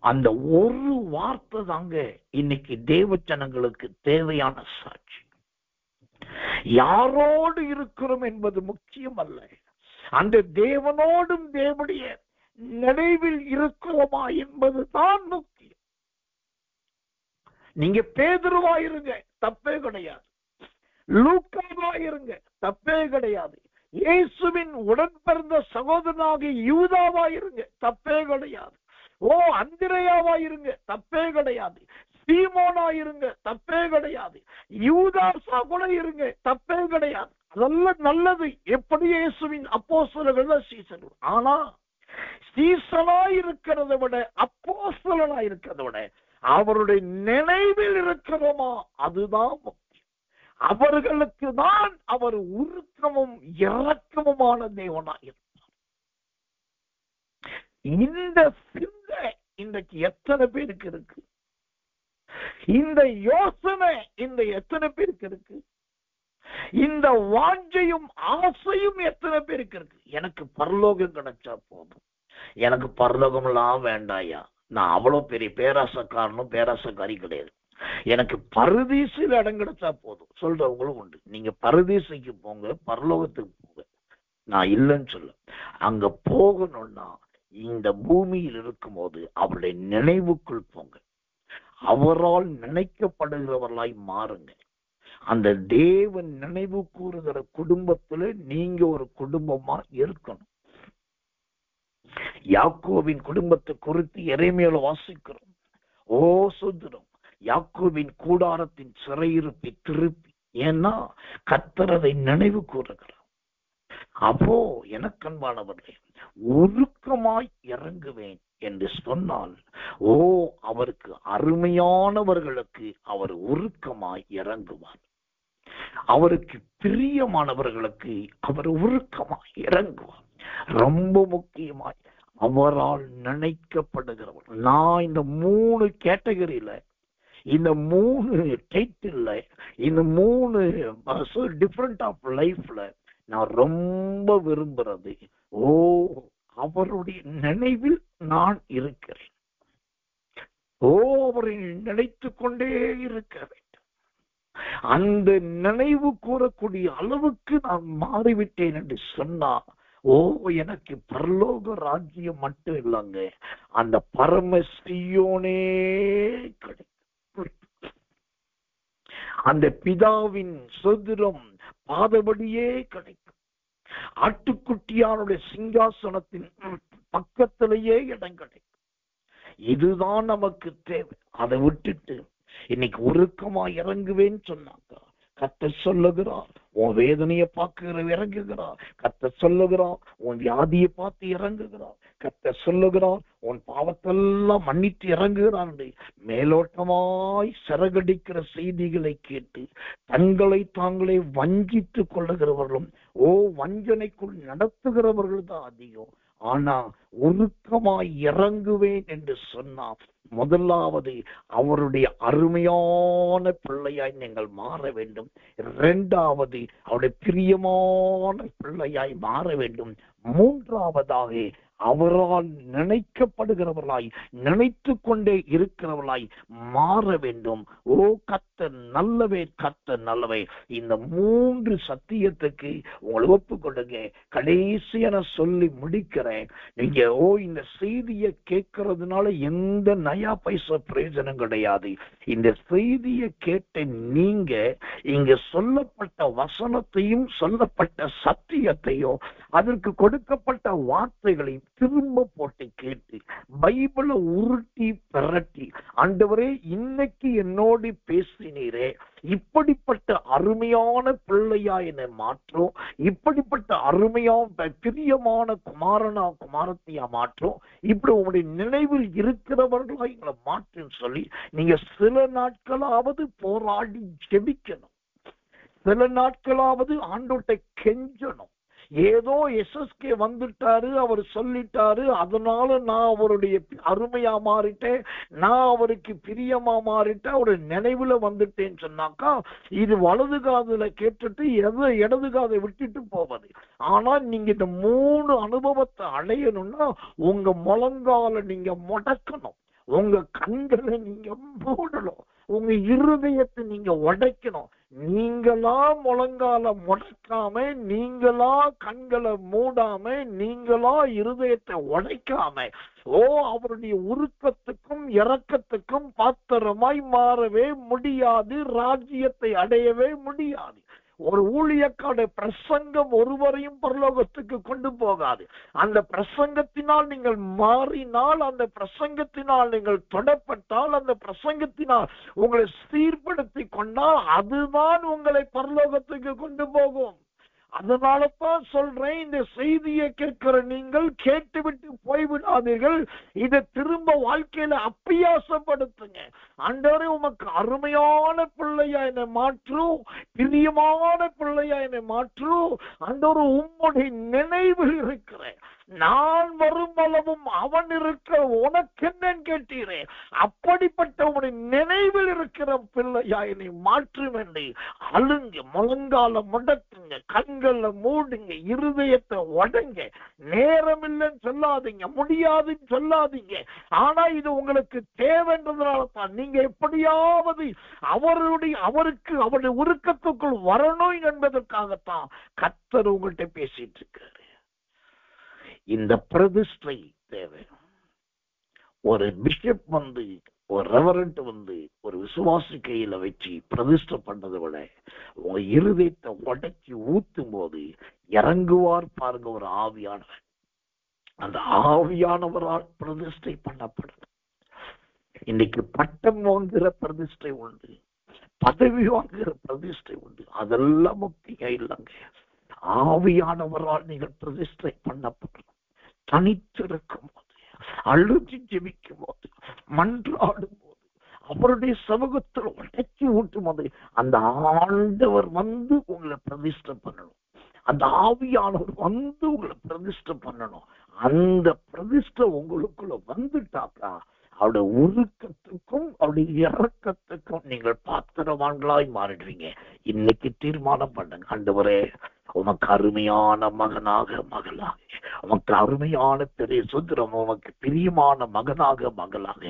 அந்த ஒரு வார்த்தை தாங்க இன்னைக்கு தேவ ஜனங்களுக்கு தேவையான சாட்சி. யாரோடு இருக்கிறோம் என்பது முக்கியம் அல்ல, அந்த தேவனோடும் தேவனுடைய நினைவில் இருக்கிறோமா என்பதுதான் முக்கியம். நீங்க பேதுருவா இருங்க, தப்பே கிடையாது. லூக்காவா இருங்க, தப்பே கிடையாது. இயேசுவின் உடன் பிறந்த சகோதரனாக யூதாவா இருங்க, தப்பே கிடையாது. அந்திரேயாவா இருங்க, தப்பே கிடையாது. சீமோனா இருங்க, தப்பே கிடையாது. யூதாசா கூட இருங்க, தப்பே கிடையாது. அதெல்லாம் நல்லது. எப்படி இயேசுவின் அப்போஸ்தலர்கள் சீசன். ஆனா சீசனா இருக்கிறத விட அப்போஸ்தலனா இருக்கிறத விட அவருடைய நினைவில் இருக்கிறோமா, அதுதான் முக்கியம். அவர்களுக்கு தான் அவர் உருக்கமும் இரக்கமுமான தேவனாய் இருப்பார். இந்த சிந்தை இன்றைக்கு எத்தனை பேருக்கு இருக்கு? இந்த யோசனை இந்த எத்தனை பேருக்கு இருக்கு? இந்த வாஞ்சையும் ஆசையும் எத்தனை பேருக்கு இருக்கு? எனக்கு பரலோகம் கிடைச்சா போதும், எனக்கு பரலோகம் எல்லாம் வேண்டாயா, நான் அவ்வளவு பெரிய பேராசக்காரனும் பேராசக்காரி கிடையாது, எனக்கு பரதீசில் இடம் கிடைச்சா போதும் சொல்றவங்களும் உண்டு. நீங்க பரதீசைக்கு போங்க, பரலோகத்துக்கு போங்க, நான் இல்லைன்னு சொல்ல. அங்க போகணும்னா இந்த பூமியில் இருக்கும் போது அவருடைய நினைவுக்குள் போங்க, அவரால் நினைக்கப்படுகிறவர்களாய் மாறுங்க. அந்த தேவன் நினைவு கூறுகிற குடும்பத்துல நீங்க ஒரு குடும்பமா இருக்கணும். யாக்கோவின் குடும்பத்தை குறித்து எரேமியால வாசிக்கிறோம். சுதந்திரம் யாக்கோவின் கூடாரத்தின் சிறையிருப்பை திருப்பி, ஏன்னா கர்த்தர் அதை நினைவு கூறுகிறார். அப்போ எனக்கு அன்பானவர்களே, உருக்கமாய் இறங்குவேன் என்று சொன்னால் அவருக்கு அருமையானவர்களுக்கு அவர் உருக்கமாய் இறங்குவார். அவருக்கு பிரியமானவர்களுக்கு அவர் உருக்கமாய் இறங்குவார். ரொம்ப முக்கியமாய் அவரால் நினைக்கப்படுகிறவர். நான் இந்த 3 கேட்டகரியில, இந்த 3 டைட்டில், இந்த 3 டிஃபரண்ட் ஆஃப் லைஃப்ல நான் ரொம்ப விரும்புறது அவருடைய நினைவில் நான் இருக்கிறேன். அவரை நினைத்து கொண்டே இருக்க வேண்டும். அந்த நினைவு கூறக்கூடிய அளவுக்கு நான் மாறிவிட்டேன் என்று சொன்னா எனக்கு பரலோக ராஜ்யம் மட்டும் இல்லைங்க, அந்த பரம சீயோனே கிடைக்கும். அந்த பிதாவின் சுதந்திரம் பாதபடியே கிடைக்கும். ஆட்டுக்குட்டியானுடைய சிங்காசனத்தின் பக்கத்திலேயே இடம் கிடைக்கும். இதுதான் நமக்கு தேவை. அதை விட்டுட்டு இன்னைக்கு உருக்கமா இறங்குவேன்னு சொன்னாங்க. கர்த்தர் சொல்லுகிறார், உன் வேதனையை பார்க்க இறங்குகிறார். கர்த்தர் சொல்லுகிறார், உன் வியாதியை பார்த்து இறங்குகிறார். கர்த்தர் சொல்லுகிறார், உன் பாவத்தெல்லாம் மன்னித்து இறங்குகிறான். மேலோட்டமாய் சிறகடிக்கிற செய்திகளை கேட்டு தங்களை தாங்களே வஞ்சித்துக் கொள்ளுகிறவர்களும் வஞ்சனைக்குள் நடத்துகிறவர்கள் தான் அதிகம். ஆனா உருக்கமாய் இறங்குவேன் என்று சொன்னார். முதலாவது அவருடைய அருமையான பிள்ளையாய் நீங்கள் மாற வேண்டும். இரண்டாவது அவருடைய பிரியமான பிள்ளையாய் மாற வேண்டும். மூன்றாவதாக அவரால் நினைக்கப்படுகிறவர்களாய், நினைத்து கொண்டே இருக்கிறவர்களாய் மாற வேண்டும். ஓ கர்த்தர் நல்லவே, கர்த்தர் நல்லவே. இந்த 3 சத்தியத்துக்கு உங்களை ஒப்புக்கொள்ளுங்க. கடைசியான சொல்லி முடிக்கிறேன். நீங்க இந்த செய்தியை கேட்கறதுனால எந்த நயா பைசா பிரயோஜனம் கிடையாது. இந்த செய்தியை கேட்ட நீங்க இங்க சொல்லப்பட்ட வசனத்தையும் சொல்லப்பட்ட சத்தியத்தையும் அதற்கு கொடுக்கப்பட்ட வார்த்தைகளையும் திரும்ப போட்டு கேட்டு பைபிளை உருட்டி பிரட்டி, ஆண்டவரே இன்னைக்கு என்னோடு பேசினீரே, இப்படிப்பட்ட அருமையான பிள்ளையா என்னை மாற்றும், இப்படிப்பட்ட அருமையான பிரியமான குமாரனா குமாரத்தையா மாற்றும், இப்படி உங்களுடைய நினைவில் இருக்கிறவர்களா எங்களை மாற்றுன்னு சொல்லி நீங்க சில நாட்களாவது போராடி ஜெபிக்கணும். சில நாட்களாவது ஆண்டவர்கிட்ட கெஞ்சணும். ஏதோ எஸ்எஸ்கே வந்துட்டாரு, அவர் சொல்லிட்டாரு, அதனால நான் அவருடைய அருமையா மாறிட்டேன், நான் அவருக்கு பிரியமா மாறிட்டேன், அவருடைய நினைவுல வந்துட்டேன்னு சொன்னாக்கா இது வலது காதுல கேட்டுட்டு இடது காதை விட்டுட்டு போவது. ஆனா நீங்க இந்த 3 அனுபவத்தை அடையணும்னா உங்க முழங்கால நீங்க முடக்கணும், உங்க கண்களை நீங்க மூடணும், உங்க இருதயத்தை நீங்க உடைக்கணும். நீங்களா முழங்கால முடக்காம, நீங்களா கண்களை மூடாம, நீங்களா இருதயத்தை உடைக்காம, அவருடைய உருக்கத்துக்கும் இரக்கத்துக்கும் பாத்திரமாய் மாறவே முடியாது, ராஜ்யத்தை அடையவே முடியாது. ஒரு ஊழியக்கார பிரசங்கம் ஒருவரையும் பரலோகத்துக்கு கொண்டு போகாது. அந்த பிரசங்கத்தினால் நீங்கள் மாறினால், அந்த பிரசங்கத்தினால் நீங்கள் தொடப்பட்டால், அந்த பிரசங்கத்தினால் உங்களை சீர்படுத்தி கொண்டால் அதுதான் உங்களை பரலோகத்துக்கு கொண்டு போகும். அதனாலதான் சொல்றேன், இந்த செய்தியை கேட்கிற நீங்கள் கேட்டுவிட்டு போய்விடாதீர்கள். இதை திரும்ப வாழ்க்கையில அப்பியாசப்படுத்துங்க. ஆண்டவரே உமக்கு அருமையான பிள்ளையா என்னை மாற்று, பிரியமான பிள்ளையா என்னை மாற்று. ஆண்டவரே உம்முடைய நினைவில் இருக்கிறேன், நான் வரும் அளவும் அவன் இருக்க உனக்கு என்னன்னு கேட்டீரே, அப்படிப்பட்ட உடைய நினைவில் இருக்கிற பிள்ளையா என்னை மாற்றும் என்று அழுங்க, முழங்கால முடக்குங்க, கண்களை மூடுங்க, இருதயத்தை உடங்க. நேரம் இல்லைன்னு சொல்லாதீங்க, முடியாதுன்னு சொல்லாதீங்க. ஆனா இது உங்களுக்கு தேவைன்றதுனால தான் நீங்க எப்படியாவது அவருக்கு அவருடைய உருக்கத்துக்குள் வரணும் என்பதற்காகத்தான் கர்த்தர் உங்கள்கிட்ட பேசிட்டு இருக்காரு. இந்த பிரதிஷ்டை தேவை. ஒரு பிஷப் வந்து, ஒரு ரெவரண்ட் வந்து ஒரு விசுவாசி கையில வச்சு பிரதிஷ்டை பண்ணதை விட உங்க இருதயத்தை உடைச்சி ஊத்தும் போது இறங்குவார் பாருங்க ஒரு ஆவியானவர். அந்த ஆவியானவரால் பிரதிஷ்டை பண்ணப்படுது. இன்னைக்கு பட்டம் வாங்குகிற பிரதிஷ்டை உண்டு, பதவி வாங்குகிற பிரதிஷ்டை உண்டு, அதெல்லாம் முக்கியம் இல்லைங்க. ஆவியானவரால் நீங்கள் பிரதிஷ்டை பண்ணப்படணும். தனித்திருக்கும் போது, அழுதி ஜெபிக்கும் போது, மன்றாடும் போது, அவருடைய சமூகத்தில் உடைச்சி ஊட்டும் போது அந்த ஆண்டவர் வந்து உங்களை பிரதிஷ்டை பண்ணணும். அந்த ஆவியானவர் வந்து உங்களை பிரதிஷ்டை பண்ணணும். அந்த பிரதிஷ்டை உங்களுக்குள்ள வந்துட்டாக்கா அவருடைய உருக்கத்துக்கும் அவருடைய இறக்கத்துக்கும் நீங்கள் பாத்திரவான்களாய் மாறிடுவீங்க. இன்னைக்கு தீர்மானம் பண்ணுங்க, ஆண்டவரே உமக்கு அருமையான மகனாக மகளாக, உமக்கு அருமையான பெரிய சுதந்திரம், உமக்கு பிரியமான மகனாக மகளாக,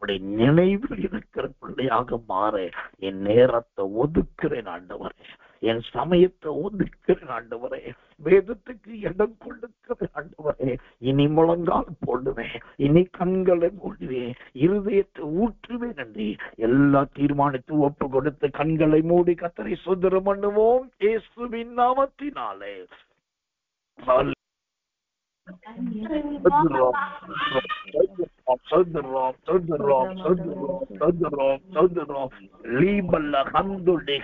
உடைய நினைவில் இருக்கிற பிள்ளையாக மாற என் நேரத்தை ஒதுக்குறேன் ஆண்டவரே, என் சமயத்தை ஒதுக்குறேன் ஆண்டவரே, வேதத்துக்கு இடம் கொடுக்கிறேன் ஆண்டவரே. இனி முழங்கால் போடுவேன், இனி கண்களை மூடுவேன், இருதயத்தை ஊற்றுவேன் என்று எல்லா தீர்மானத்தை ஒப்பு கொடுத்து கண்களை மூடி கர்த்தரை சுதந்திரம் பண்ணுவோம் இயேசுவின் நாமத்தினாலே. Sodrom, Libala Handudi,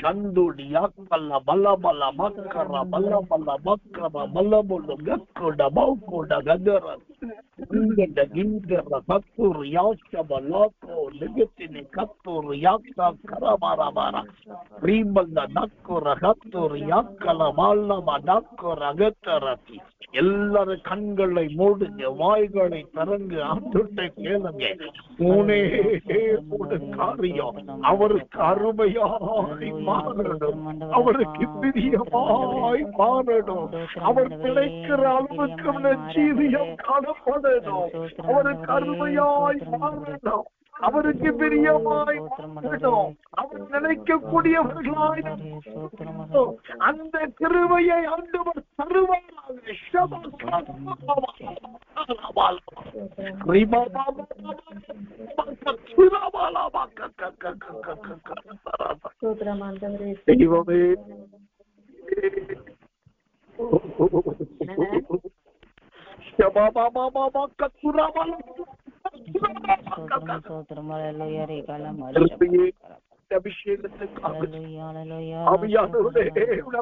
Yakala, Balabala, Makara, Makara, Balabolo, Gakoda, Baukoda, Gadara, the Gindera, Batur, Yasha, Balako, Ligatini, Katur, Yaka, Karabarabara, Ribala, Nakura, Hatur, Yakala, Bala, Madakura, Gatarati. எல்லார கண்களை மூடுங்க, வாய்களை திறந்து ஆண்டவர்கிட்ட கேளுங்க. மூணே மூணு காரியம் அவருக்கு அருமையாய் மாறணும், அவருக்கு பிரியமாய் மாறணும், அவர் பிழைக்கிற அளவுக்கு ஜீவியம் காணப்படணும், அவருக்கு அருமையாய் மாறணும், அவருக்கு பிரியமாய் மாறணும், அவர் நினைக்கக்கூடியவர்களாய் அந்த கிருபையை ஆண்டவர் தருவாராக. தெய்வமே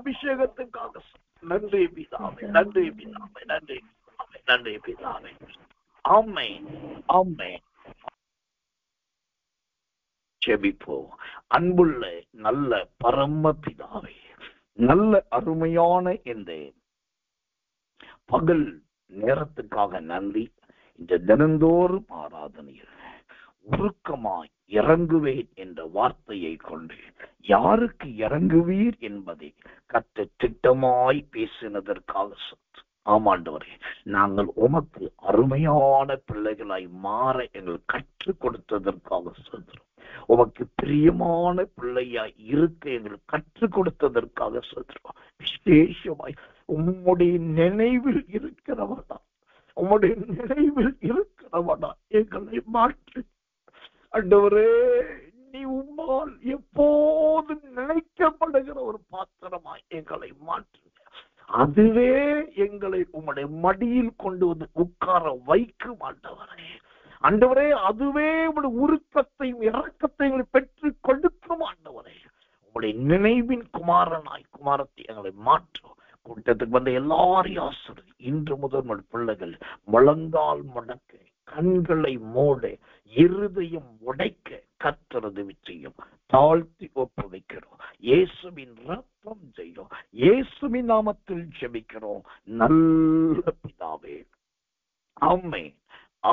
அபிஷேகத்துக்காக நன்றி பிதாவே, நன்றி பிதாவே, நன்றி நன்றி பிதாவே. ஆமென், ஆமென். ஜெபிப்போம். அன்புள்ள நல்ல பரம பிதாவே, நல்ல அருமையான இந்த பகல் நேரத்துக்காக நன்றி. இந்த தினந்தோறும் ஆராதனையில் உருக்கமாய் இறங்குவேன் என்ற வார்த்தையை கொண்டு யாருக்கு இறங்குவீர் என்பதை கற்று திட்டமாய் பேசினதற்காக சொத்து. ஆமாண்டவரே, நாங்கள் உமக்கு அருமையான பிள்ளைகளாய் மாற எங்கள் கற்றுக் கொடுத்ததற்காக சொல்கிறோம். உமக்கு பிரியமான பிள்ளையாய் இருக்க எங்கள் கற்றுக் கொடுத்ததற்காக சொல்கிறோம். விசேஷமாய் உம்முடைய நினைவில் இருக்கிறவனா, உம்முடைய நினைவில் இருக்கிறவனா எங்களை மாற்றி. ஆண்டவரே, நீ உம்மால் எப்போது நினைக்கப்படுகிற ஒரு பாத்திரமாய் எங்களை மாற்று. அதுவே எங்களை உம்முடைய மடியில் கொண்டு வந்து உட்கார வைக்கும் ஆண்டவரே. ஆண்டவரே, அதுவே உம்முடைய உருக்கத்தையும் இரக்கத்தையும் பெற்று கொடுக்கும் ஆண்டவரே. உம்முடைய நினைவின் குமாரனாய் குமாரத்தை எங்களை மாற்றும். கூட்டத்துக்கு வந்த எல்லாரையும் ஆசிரியர் இன்று முதல் பிள்ளைகள் முழங்கால் முடக்க, கண்களை மூட, இருதயம் உடைக்க கர்த்தரது விச்சயம் தாழ்த்தி ஒப்புவிக்கிறோம். இயேசுவின் ரத்தம் செய்யும், இயேசுவின் நாமத்தில் ஜெபிக்கிறோம் நல்ல பிதாவே. ஆமென்,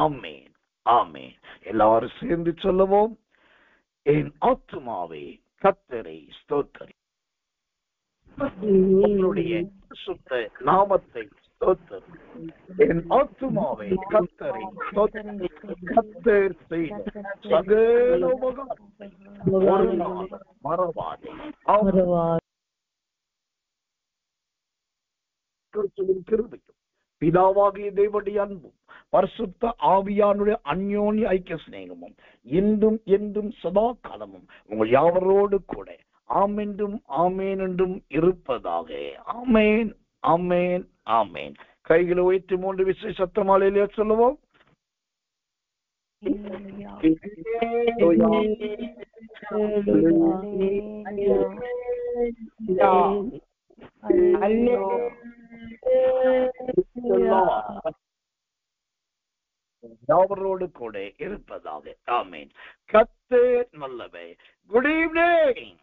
ஆமென், ஆமென். எல்லாரும் சேர்ந்து சொல்லுவோம். என் ஆத்துமாவே கர்த்தரை ஸ்தோத்திரி, உங்களுடைய சுத்த நாமத்தை ஸ்தோத்திரி. என் ஆத்துமாவை கர்த்தரை ஸ்தோத்திரி. கர்த்தர் செய்த சகல உபகாரங்களையும் மறவாதே. கிறிஸ்துவின் கிருபையும் பிதாவாகிய தேவனுடைய அன்பும் பரிசுத்த ஆவியானுடைய அந்யோன்ய ஐக்கிய சிநேகமும் இன்றும் என்றும் சதா காலமும் உங்கள் யாவரோடு கூட ஆமென்றும் ஆமேன் என்றும் இருப்பதாக. ஆமேன், ஆமேன், ஆமேன். கைகளை உயர்த்தி 3 விசை சத்தமாலையிலே சொல்லுவோம். யாவரோடு கூட இருப்பதாக. ஆமேன். கர்த்தர் நல்லவர். Good evening.